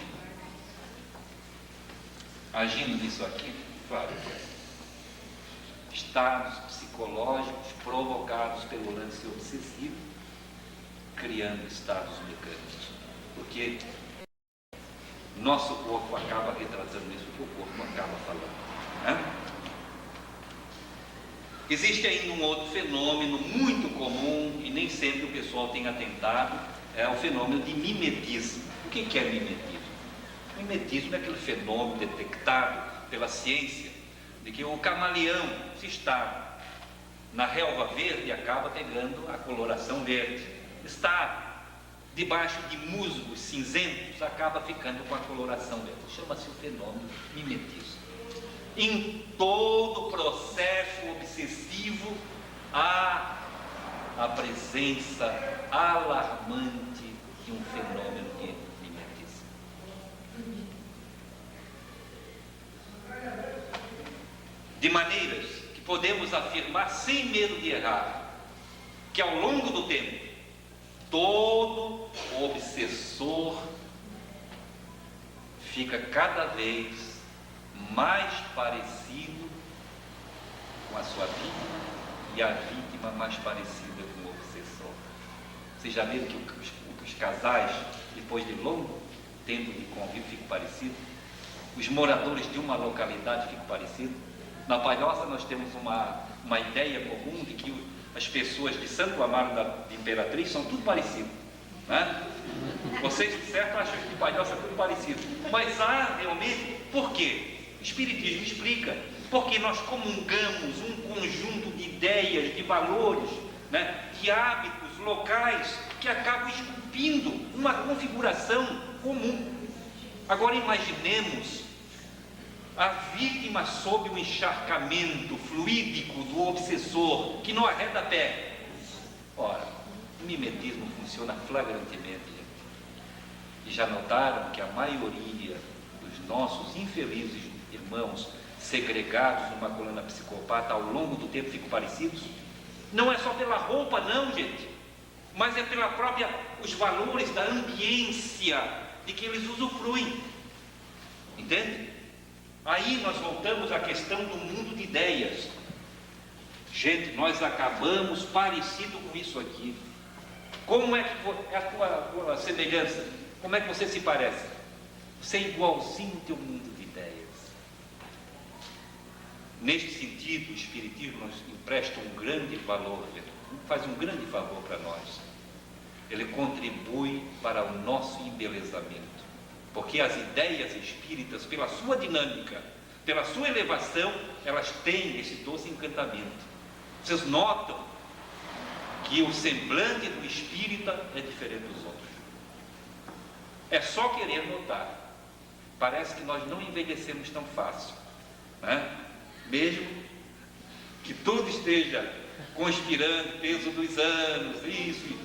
S1: Agindo nisso aqui, claro. Estados psicológicos provocados pelo lance obsessivo, criando estados mecânicos. Porque nosso corpo acaba retratando isso que o corpo acaba falando, né? Existe ainda um outro fenômeno muito comum e nem sempre o pessoal tem atentado, é o fenômeno de mimetismo. O que é mimetismo? O mimetismo é aquele fenômeno detectado pela ciência de que o camaleão, se está na relva verde, acaba pegando a coloração verde. Está debaixo de musgos cinzentos, acaba ficando com a coloração verde. Chama-se o fenômeno mimetismo. Em todo processo obsessivo há a presença alarmante de um fenômeno de mimetismo. De maneiras que podemos afirmar sem medo de errar, que ao longo do tempo, todo obsessor fica cada vez mais parecido com a sua vítima e a vítima mais parecida com o obsessor. Vocês já viram que os casais, depois de longo tempo de convívio, ficam parecidos? Os moradores de uma localidade ficam parecidos? Na Palhoça nós temos uma ideia comum de que as pessoas de Santo Amaro da Imperatriz são tudo parecidos. né? Vocês, de certo, acham que palhoça é tudo parecido, mas há realmente. Por quê? O Espiritismo explica. Porque nós comungamos um conjunto de ideias, de valores, né, de hábitos locais que acabam esculpindo uma configuração comum. Agora imaginemos a vítima sob o encharcamento fluídico do obsessor que não arreda pé. Ora, o mimetismo funciona flagrantemente. E já notaram que a maioria dos nossos infelizes irmãos segregados numa coluna psicopata ao longo do tempo ficam parecidos? Não é só pela roupa não, gente, mas é pela própria, os valores da ambiência de que eles usufruem, entende? Aí nós voltamos à questão do mundo de ideias. Gente, nós acabamos parecido com isso aqui. Como é que é a tua semelhança? Como é que você se parece? Você é igualzinho ao teu mundo de ideias. Neste sentido, o Espiritismo nos empresta um grande valor, faz um grande favor para nós. Ele contribui para o nosso embelezamento, porque as ideias espíritas, pela sua dinâmica, pela sua elevação, elas têm esse doce encantamento. Vocês notam que o semblante do espírita é diferente dos outros. É só querer notar. Parece que nós não envelhecemos tão fácil, né? Mesmo que tudo esteja conspirando, peso dos anos, isso,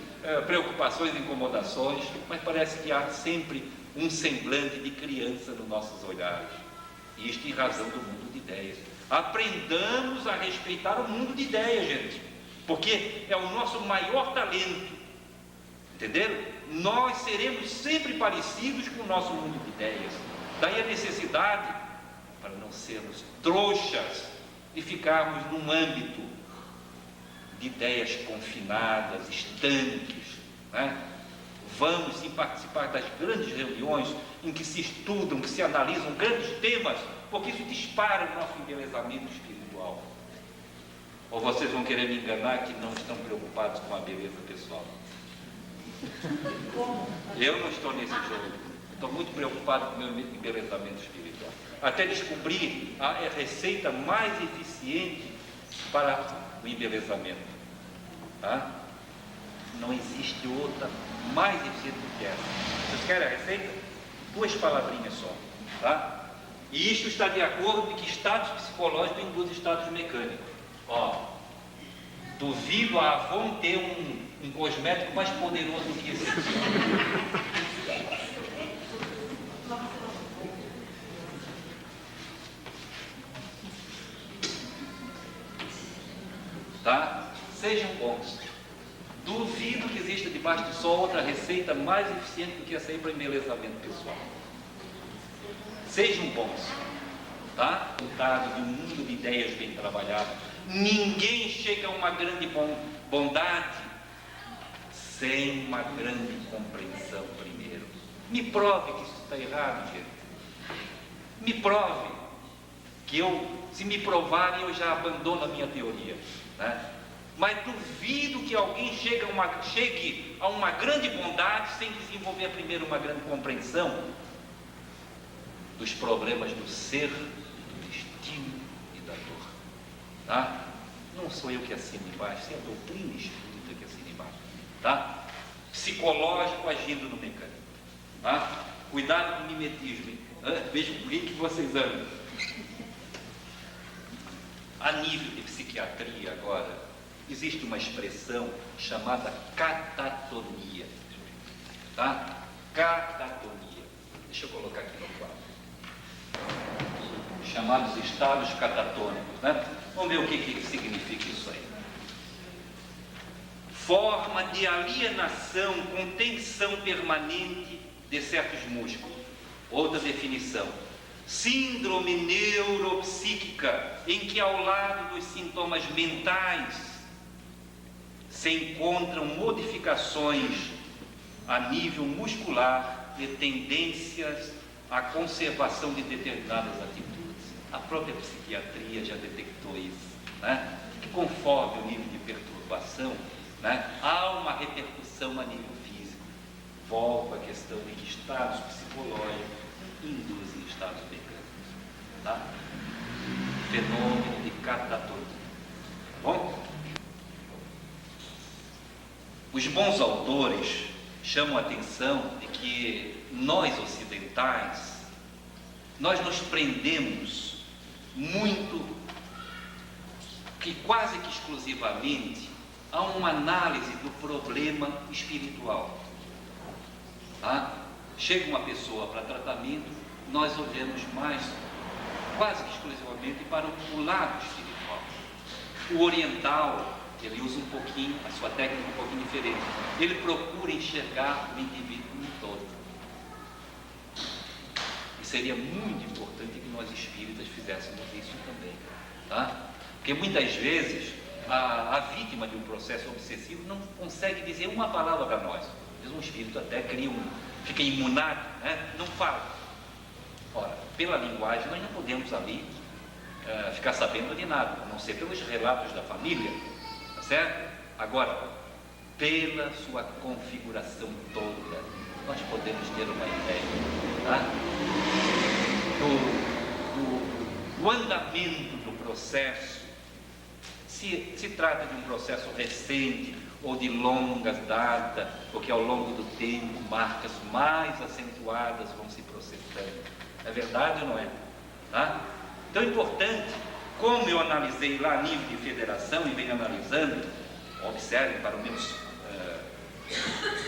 S1: preocupações, incomodações, mas parece que há sempre um semblante de criança nos nossos olhares. Isto em razão do mundo de ideias. Aprendamos a respeitar o mundo de ideias, gente, porque é o nosso maior talento. Entenderam? Nós seremos sempre parecidos com o nosso mundo de ideias. Daí a necessidade para não sermos trouxas e ficarmos num âmbito de ideias confinadas, estanques, né? Vamos sim participar das grandes reuniões em que se estudam, que se analisam grandes temas, porque isso dispara o nosso embelezamento espiritual. Ou vocês vão querer me enganar que não estão preocupados com a beleza pessoal? Eu não estou nesse jogo. Estou muito preocupado com o meu embelezamento espiritual. Até descobrir a receita mais eficiente para o embelezamento. Tá? Não existe outra mais eficiente do que essa. Vocês querem a receita? 2 palavrinhas só. Tá? E isto está de acordo com que estados psicológicos induzem estados mecânicos. Ó, duvido a Avon ter um cosmético mais poderoso do que esse aqui. Tá? Sejam bons. Duvido que exista debaixo do sol outra receita mais eficiente do que essa aí para embelezamento pessoal. Sejam bons, tá? Resultado de um mundo de ideias bem trabalhado. Ninguém chega a uma grande bondade sem uma grande compreensão primeiro. Me prove que isso está errado, gente. Me prove que se me provarem, eu já abandono a minha teoria, né? Mas duvido que alguém chegue a uma grande bondade sem desenvolver primeiro uma grande compreensão dos problemas do ser, do destino e da dor. Tá? Não sou eu que assino embaixo, é a doutrina espírita que assina embaixo. Tá? Psicológico agindo no mecânico. Tá? Cuidado com o mimetismo. Veja o que vocês amam. A nível de psiquiatria agora, existe uma expressão chamada catatonia. Tá? Catatonia. Deixa eu colocar aqui no quadro. Chamados estados catatônicos, né? Vamos ver o que significa isso aí. Forma de alienação com tensão permanente de certos músculos. Outra definição. Síndrome neuropsíquica, em que ao lado dos sintomas mentais se encontram modificações a nível muscular e tendências à conservação de determinadas atitudes. A própria psiquiatria já detectou isso, né? Que conforme o nível de perturbação, né, há uma repercussão a nível físico. envolve a questão de que estados psicológicos induzem estados mecânicos, tá? Fenômeno de catatonia. Bom, os bons autores chamam a atenção de que nós ocidentais, nós nos prendemos muito, que quase que exclusivamente, a uma análise do problema espiritual. Tá? Chega uma pessoa para tratamento, nós olhamos mais, quase que exclusivamente, para o lado espiritual. O oriental, ele usa um pouquinho, a sua técnica um pouquinho diferente. Ele procura enxergar o indivíduo como um todo. E seria muito importante que nós espíritas fizéssemos isso também. Tá? Porque muitas vezes a vítima de um processo obsessivo não consegue dizer uma palavra para nós. Às vezes um espírito até fica imunado, né? Não fala. Ora, pela linguagem nós não podemos ali ficar sabendo de nada, a não ser pelos relatos da família, tá certo? Agora, pela sua configuração toda, nós podemos ter uma ideia, tá? do andamento do processo, se trata de um processo recente ou de longas datas, porque ao longo do tempo marcas mais acentuadas vão se processando. É verdade ou não é? Tá? Então é importante, como eu analisei lá a nível de federação e venho analisando, observem para os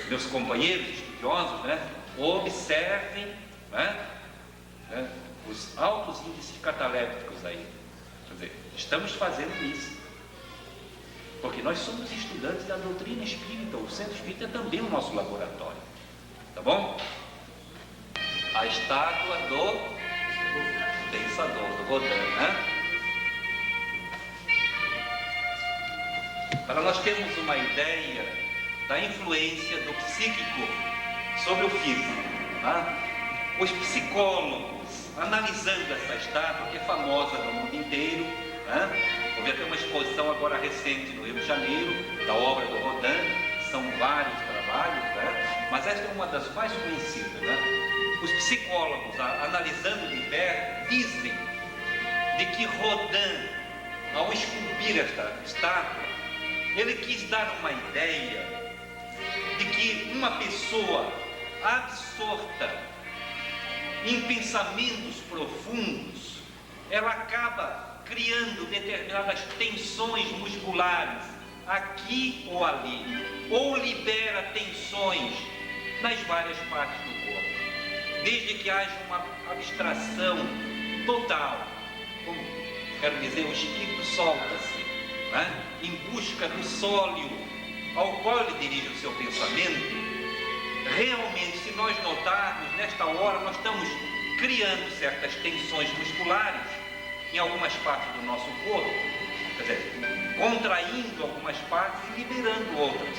S1: meus companheiros estudiosos, né? Observem, né? Os altos índices catalépticos aí. Quer dizer, estamos fazendo isso. Porque nós somos estudantes da doutrina espírita, o centro espírita é também o nosso laboratório. Tá bom? A estátua do pensador, do Rodin, né? Para nós termos uma ideia da influência do psíquico sobre o físico, tá? Os psicólogos, analisando essa estátua, que é famosa no mundo inteiro, né? Houve até uma exposição agora recente no Rio de Janeiro, da obra do Rodin, são vários trabalhos, né? Mas esta é uma das mais conhecidas, né? Os psicólogos, analisando de perto, dizem de que Rodin, ao esculpir esta estátua, ele quis dar uma ideia de que uma pessoa absorta em pensamentos profundos, ela acaba criando determinadas tensões musculares, aqui ou ali, ou libera tensões nas várias partes do corpo, desde que haja uma abstração total, como quero dizer, o espírito solta-se, né? Em busca do sólido ao qual ele dirige o seu pensamento. Realmente, se nós notarmos, nesta hora nós estamos criando certas tensões musculares em algumas partes do nosso corpo, quer dizer, contraindo algumas partes e liberando outras.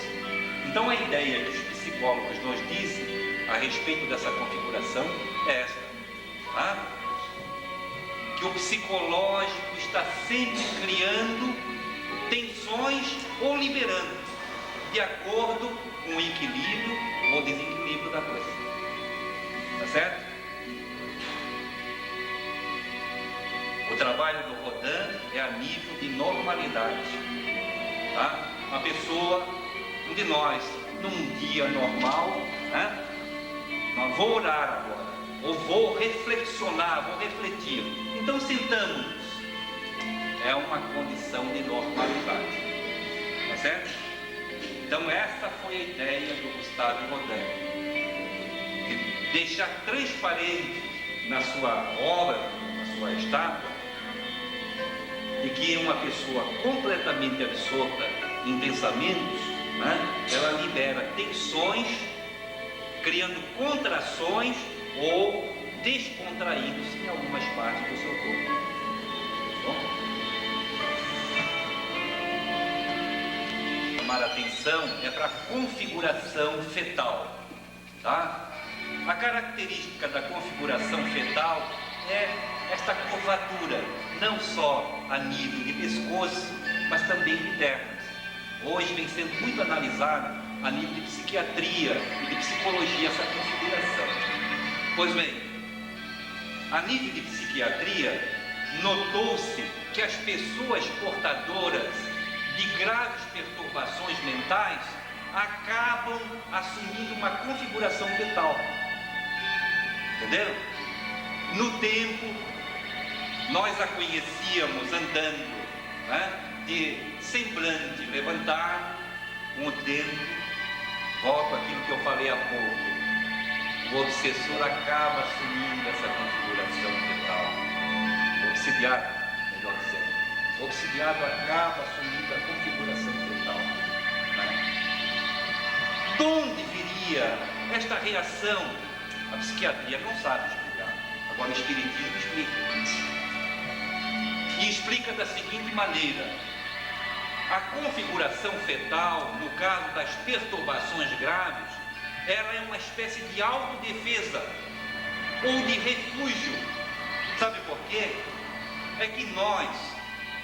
S1: Então a ideia que os psicólogos nos dizem a respeito dessa configuração é esta, tá? Que o psicológico está sempre criando tensões ou liberando, de acordo com o equilíbrio ou desequilíbrio da coisa. Tá certo? O trabalho do Rodin é a nível de normalidade. Tá? Uma pessoa, um de nós, num dia normal, né? Não vou orar agora, ou vou reflexionar, vou refletir. Então sentamos-nos. É uma condição de normalidade. Tá certo? Então essa foi a ideia do Gustave Rodin. De deixar transparente na sua obra, na sua estátua, de que uma pessoa completamente absorta em pensamentos, né, ela libera tensões, criando contrações ou descontraindo-se em algumas partes do seu corpo. Bom, chamar a atenção é para a configuração fetal, tá? A característica da configuração fetal é esta curvatura, não só a nível de pescoço, mas também de pernas. Hoje vem sendo muito analisado a nível de psiquiatria e de psicologia essa configuração. Pois bem, a nível de psiquiatria, notou-se que as pessoas portadoras de graves perturbações mentais acabam assumindo uma configuração fetal. Entenderam? No tempo, nós a conhecíamos andando, né, de semblante levantado, com o tempo, volto àquilo que eu falei há pouco, o obsessor acaba assumindo essa configuração fetal. O obsidiado, melhor dizendo, o obsidiado acaba assumindo a configuração fetal. Né? De onde viria esta reação? A psiquiatria não sabe explicar. Agora o espiritismo explica. E explica da seguinte maneira: a configuração fetal, no caso das perturbações graves, ela é uma espécie de autodefesa ou de refúgio. Sabe por quê? É que nós,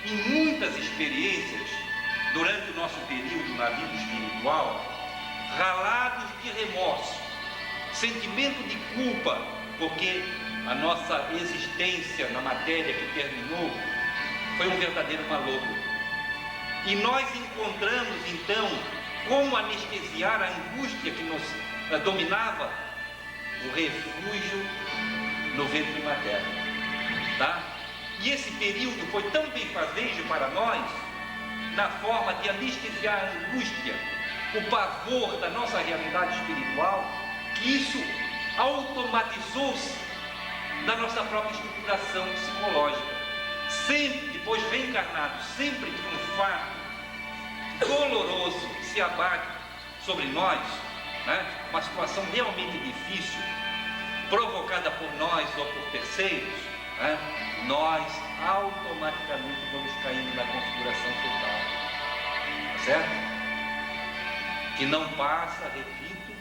S1: em muitas experiências, durante o nosso período na vida espiritual, ralados de remorso, sentimento de culpa, porque a nossa existência na matéria que terminou foi um verdadeiro malogro. E nós encontramos então como anestesiar a angústia que nos dominava, o refúgio no ventre materno, tá? E esse período foi tão benfazejo para nós, na forma de anestesiar a angústia, o pavor da nossa realidade espiritual, que isso automatizou-se da nossa própria estruturação psicológica. Sempre, depois reencarnado, sempre que um fato doloroso se abate sobre nós, né, uma situação realmente difícil, provocada por nós ou por terceiros, né, nós automaticamente vamos caindo na configuração fetal. Tá certo? Que não passa, repito,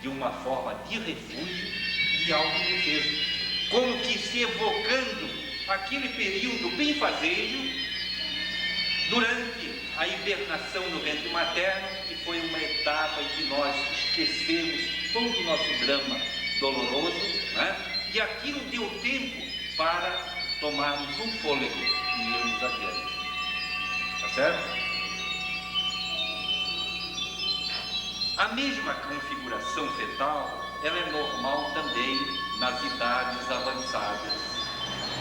S1: de uma forma de refúgio e de autodefesa. Como que se evocando aquele período benfazejo durante a hibernação no ventre materno, que foi uma etapa em que nós esquecemos todo o nosso drama doloroso, né? E aquilo deu tempo para tomarmos um fôlego e irmos adiante. Tá certo? A mesma configuração fetal, ela é normal também nas idades avançadas.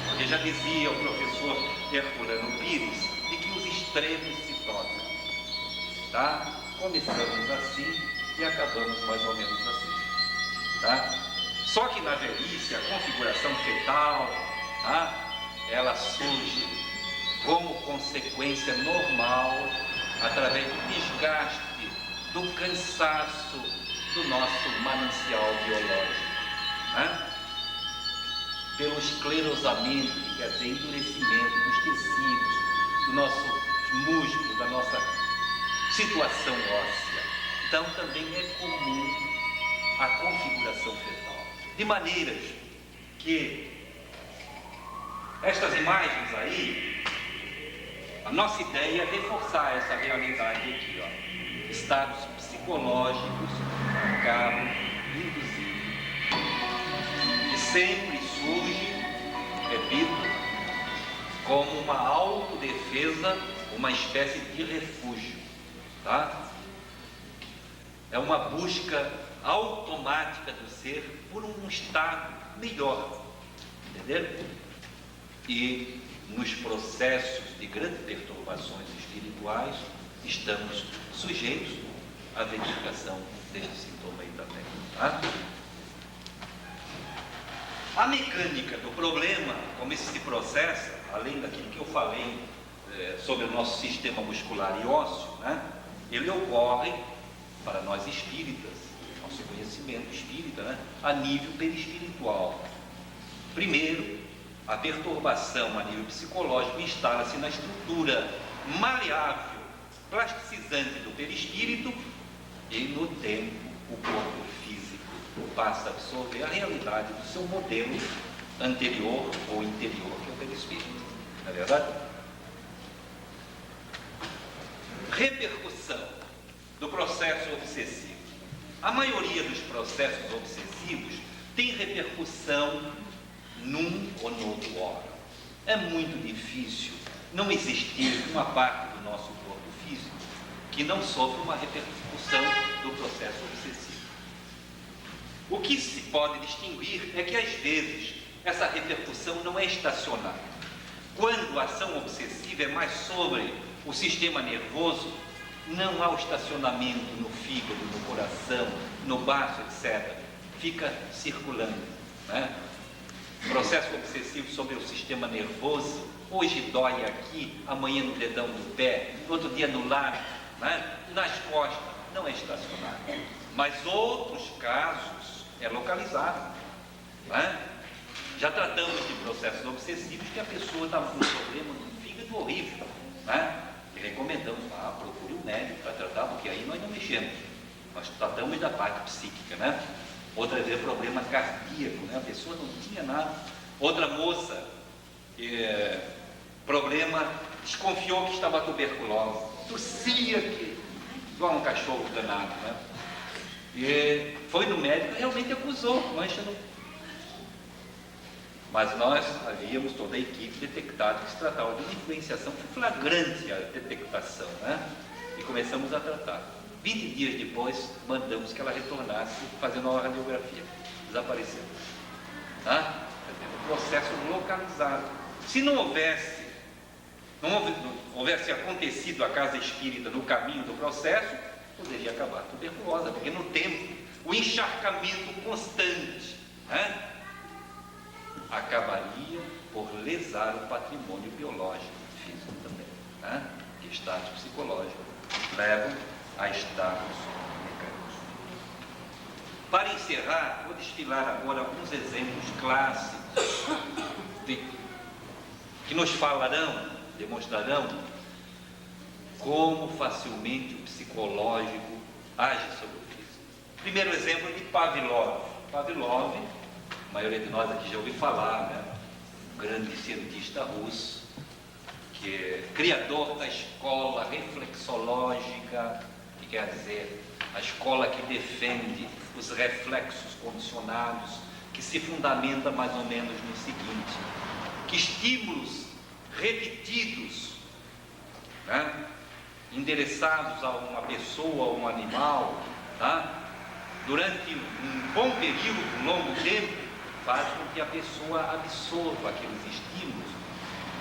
S1: Porque já dizia o professor Herculano Pires de que os extremos se tocam. Tá? Começamos assim e acabamos mais ou menos assim. Tá? Só que na velhice a configuração fetal, tá, ela surge como consequência normal através do desgaste, do cansaço do nosso manancial biológico, né? Pelo esclerosamento, quer dizer, endurecimento dos tecidos, do nosso músculo, da nossa situação óssea. Então também é comum a configuração fetal. De maneiras que estas imagens aí, a nossa ideia é reforçar essa realidade aqui, ó. Estados psicológicos acabam induzindo. E sempre surge, repito, como uma autodefesa, uma espécie de refúgio, tá? É uma busca automática do ser por um estado melhor, entenderam? E nos processos de grandes perturbações espirituais, estamos sujeitos à verificação deste sintoma aí também, tá? A mecânica do problema, como isso se processa, além daquilo que eu falei sobre o nosso sistema muscular e ósseo, né, ele ocorre para nós espíritas, nosso conhecimento espírita, né, a nível perispiritual. Primeiro, a perturbação a nível psicológico instala-se na estrutura maleável, plasticizante do perispírito, e no tempo o corpo físico passa a absorver a realidade do seu modelo anterior ou interior, que é o perispírito. Não é verdade? Repercussão. do processo obsessivo. A maioria dos processos obsessivos tem repercussão num ou no outro órgão. É muito difícil não existir uma parte do nosso corpo físico que não sofre uma repercussão do processo obsessivo. O que se pode distinguir é que, às vezes, essa repercussão não é estacionária. Quando a ação obsessiva é mais sobre o sistema nervoso, não há o estacionamento no fígado, no coração, no baço, etc. Fica circulando, né? Processo obsessivo sobre o sistema nervoso, hoje dói aqui, amanhã no dedão do pé, no outro dia no lábio, né? Nas costas, não é estacionário. Mas outros casos é localizado, né? Já tratamos de processos obsessivos que a pessoa está com um problema no fígado horrível, né? E recomendamos, procure um médico para tratar, porque aí nós não mexemos, nós tratamos da parte psíquica, né? Outra vez problema cardíaco, né? A pessoa não tinha nada. Outra moça, problema, desconfiou que estava tuberculose, tossia igual um cachorro danado, né? E foi no médico e realmente acusou mancha no... Mas nós havíamos, toda a equipe, detectado que se tratava de uma influenciação flagrante a detectação, né? E começamos a tratar. 20 dias depois, mandamos que ela retornasse fazendo uma radiografia. Desapareceu. Tá? Um processo localizado. Se não houvesse acontecido a casa espírita no caminho do processo, poderia acabar tuberculosa, porque no tempo, o encharcamento constante, né, acabaria por lesar o patrimônio biológico, físico também, né? Que estados psicológicos levam a estados mecânicos. Para encerrar, vou desfilar agora alguns exemplos clássicos que nos falarão, demonstrarão como facilmente o psicológico age sobre o físico. Primeiro exemplo de Pavlov. Pavlov, a maioria de nós aqui já ouviu falar, né? Um grande cientista russo, que é criador da escola reflexológica, que quer dizer a escola que defende os reflexos condicionados, que se fundamenta mais ou menos no seguinte: que estímulos repetidos, né, endereçados a uma pessoa ou um animal, tá, durante um bom período, um longo tempo, faz com que a pessoa absorva aqueles estímulos,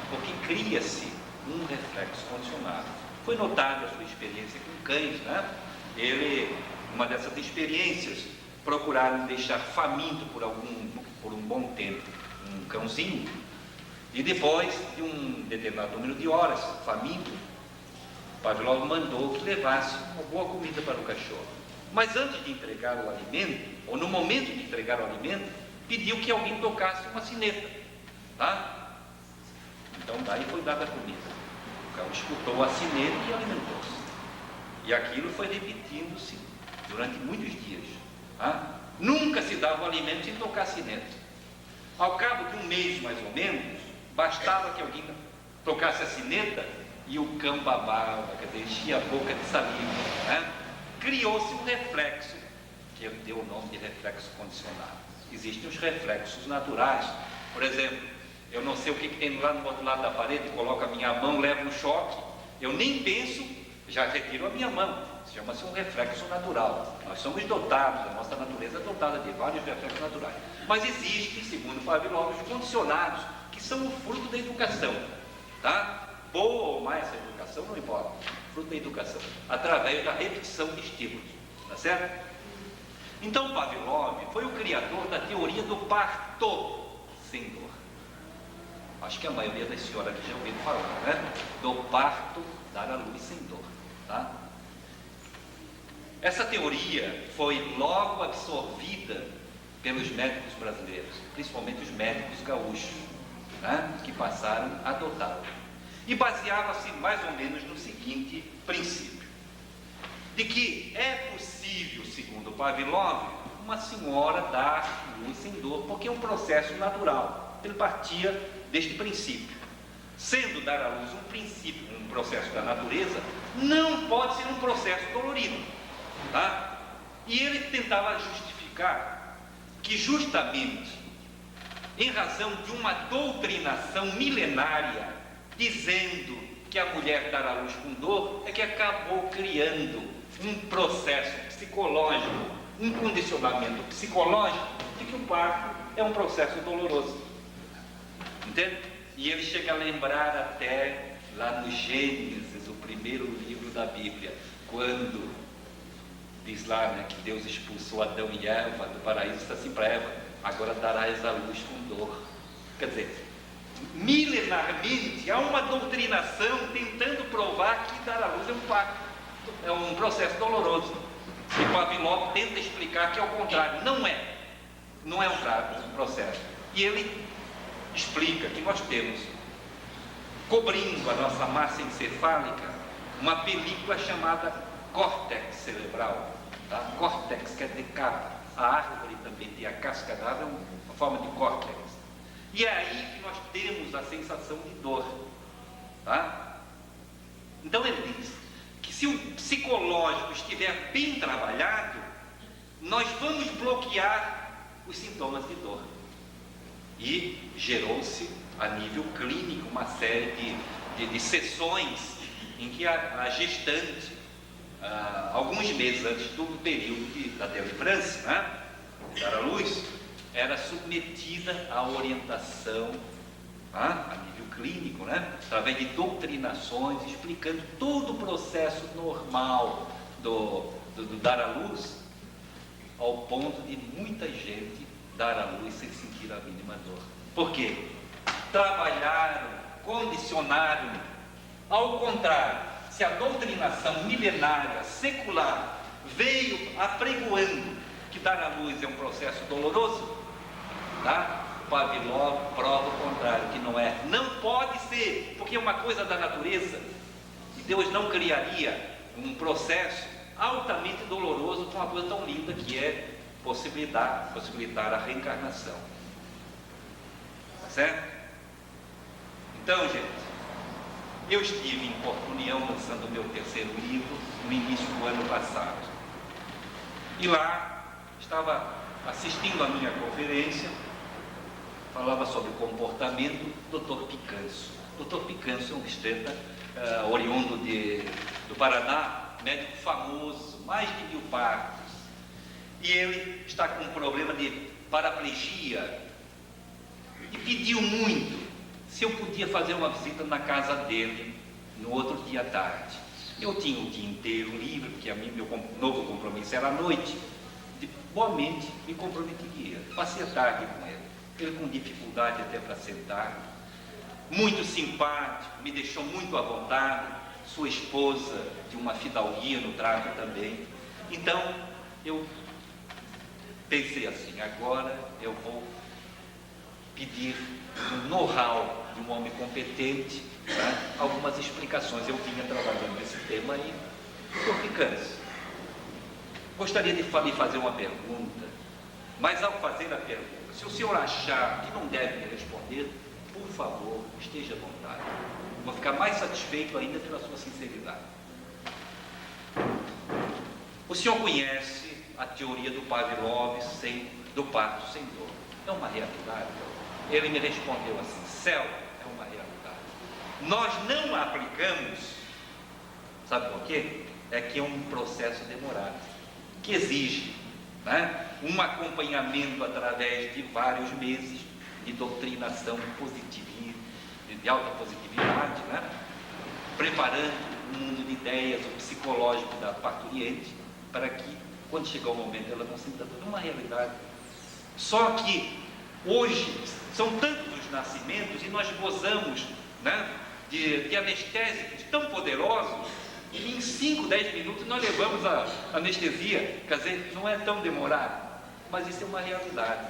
S1: porque cria-se um reflexo condicionado. Foi notada a sua experiência com cães, né? Ele, uma dessas experiências, procuraram deixar faminto por um bom tempo um cãozinho, e depois de um determinado número de horas, faminto, Pavlov mandou que levasse uma boa comida para o cachorro. Mas antes de entregar o alimento, ou no momento de entregar o alimento, pediu que alguém tocasse uma sineta, tá? Então daí foi dada a comida. O cão escutou a sineta e alimentou-se. E aquilo foi repetindo-se durante muitos dias, tá? Nunca se dava o alimento sem tocar a sineta. Ao cabo de um mês mais ou menos, bastava que alguém tocasse a sineta e o cão babava, quer dizer, enchia a boca de saliva, né? Criou-se um reflexo, que deu o nome de reflexo condicionado. Existem os reflexos naturais. Por exemplo, eu não sei o que tem lá no outro lado da parede, coloco a minha mão, levo um choque, eu nem penso, já retiro a minha mão. Chama-se um reflexo natural. Nós somos dotados, a nossa natureza é dotada de vários reflexos naturais. Mas existem, segundo Pavlov, os condicionados, que são o fruto da educação, tá? Boa ou má essa educação, não importa, fruto da educação, através da repetição de estímulos, tá certo? Então Pavlov foi o criador da teoria do parto sem dor. Acho que a maioria das senhoras aqui já ouviu falar, né? Do parto dar à luz sem dor, tá? Essa teoria foi logo absorvida pelos médicos brasileiros, principalmente os médicos gaúchos, né? Que passaram a adotá-la. E baseava-se mais ou menos no seguinte princípio: de que é possível, segundo Pavlov, uma senhora dar luz sem dor, porque é um processo natural. Ele partia deste princípio. Sendo dar à luz um princípio, um processo da natureza, não pode ser um processo dolorido, tá? E ele tentava justificar que justamente em razão de uma doutrinação milenária dizendo que a mulher dar à luz com dor, é que acabou criando um processo psicológico, um condicionamento psicológico de que o parto é um processo doloroso, entende? E ele chega a lembrar até lá no Gênesis, o primeiro livro da Bíblia, quando diz lá, né, que Deus expulsou Adão e Eva do paraíso, disse assim para Eva: agora darás à luz com dor. Quer dizer, milenarmente há uma doutrinação tentando provar que dar à luz é um parto, é um processo doloroso. E Pavlov tenta explicar que é o contrário, não é um processo. E ele explica que nós temos, cobrindo a nossa massa encefálica, uma película chamada córtex cerebral, tá? Córtex quer dizer capa, a árvore também tem a casca da árvore, é uma forma de córtex, e é aí que nós temos a sensação de dor, tá? Então ele diz que se o psicológico estiver bem trabalhado, nós vamos bloquear os sintomas de dor. E gerou-se a nível clínico uma série de sessões em que a gestante, alguns meses antes do período da delivrance, né, de dar à luz, era submetida à orientação, a nível clínico, né, através de doutrinações, explicando todo o processo normal do dar à luz, ao ponto de muita gente dar à luz sem sentir a mínima dor. Por quê? Trabalharam, condicionaram. Ao contrário, se a doutrinação milenária, secular, veio apregoando que dar à luz é um processo doloroso, tá? Pavlov prova o contrário, que não é. Não pode ser, porque é uma coisa da natureza. E Deus não criaria um processo altamente doloroso com uma coisa tão linda que é possibilitar a reencarnação. Tá certo? Então, gente, eu estive em Porto União lançando o meu terceiro livro no início do ano passado. E lá estava assistindo a minha conferência, falava sobre comportamento, Dr. Picanso. Dr. Picanso é um obstetra oriundo do Paraná, médico famoso, mais de 1000 partos. E ele está com um problema de paraplegia e pediu muito se eu podia fazer uma visita na casa dele no outro dia à tarde. Eu tinha o dia inteiro livre, porque meu novo compromisso era à noite. Boamente me comprometiria. Passei a tarde com ele. Ele com dificuldade até para sentar. Muito simpático, me deixou muito à vontade. Sua esposa, de uma fidalguia no trato também. Então, eu pensei assim: agora eu vou pedir um know-how de um homem competente, né, algumas explicações. Eu vinha trabalhando nesse tema e estou ficando. Gostaria de lhe fazer uma pergunta, mas ao fazer a pergunta, se o senhor achar que não deve me responder, por favor, esteja à vontade. Vou ficar mais satisfeito ainda pela sua sinceridade. O senhor conhece a teoria do Pavlov do parto sem dor? É uma realidade? Ele me respondeu assim: céu, é uma realidade. Nós não a aplicamos, sabe por quê? É que é um processo demorado, que exige, né, um acompanhamento através de vários meses de doutrinação positiva, de alta positividade, né, preparando um mundo de ideias, o psicológico da parturiente, para que, quando chegar o momento, ela não sinta dor. É uma realidade. Só que hoje são tantos os nascimentos e nós gozamos, né, de anestésicos tão poderosos, e em 5, 10 minutos nós levamos a anestesia. Quer dizer, não é tão demorado, mas isso é uma realidade.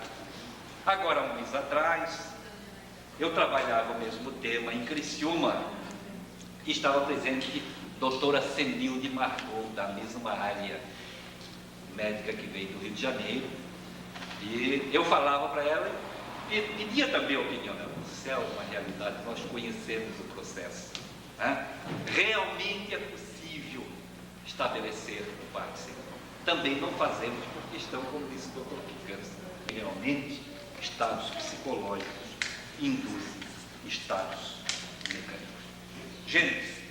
S1: Agora, um mês atrás, eu trabalhava o mesmo tema em Criciúma e estava presente doutora Senilde Margot, da mesma área, médica que veio do Rio de Janeiro, e eu falava para ela pedia também a opinião, né? Se é uma realidade, nós conhecemos o processo. Né? Realmente é possível estabelecer o Pacto. Também não fazemos por questão, como disse o Dr. Picança, realmente estados psicológicos induzem estados mecânicos. Gente,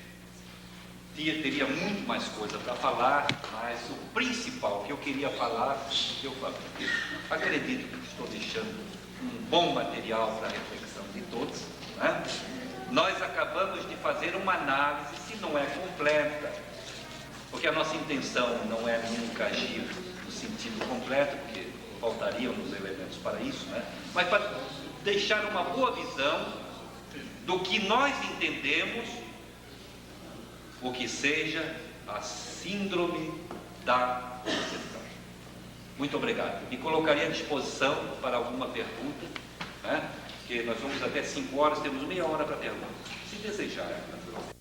S1: teria muito mais coisa para falar, mas o principal que eu queria falar, eu acredito que estou deixando um bom material para a reflexão de todos. Né? Nós acabamos de fazer uma análise, se não é completa, porque a nossa intenção não é nunca agir no sentido completo, porque faltariam os elementos para isso, né? Mas para deixar uma boa visão do que nós entendemos o que seja a síndrome da obsessão. Muito obrigado. Me colocaria à disposição para alguma pergunta, né? Porque nós vamos até 5 horas, temos meia hora para perguntas, se desejar, naturalmente.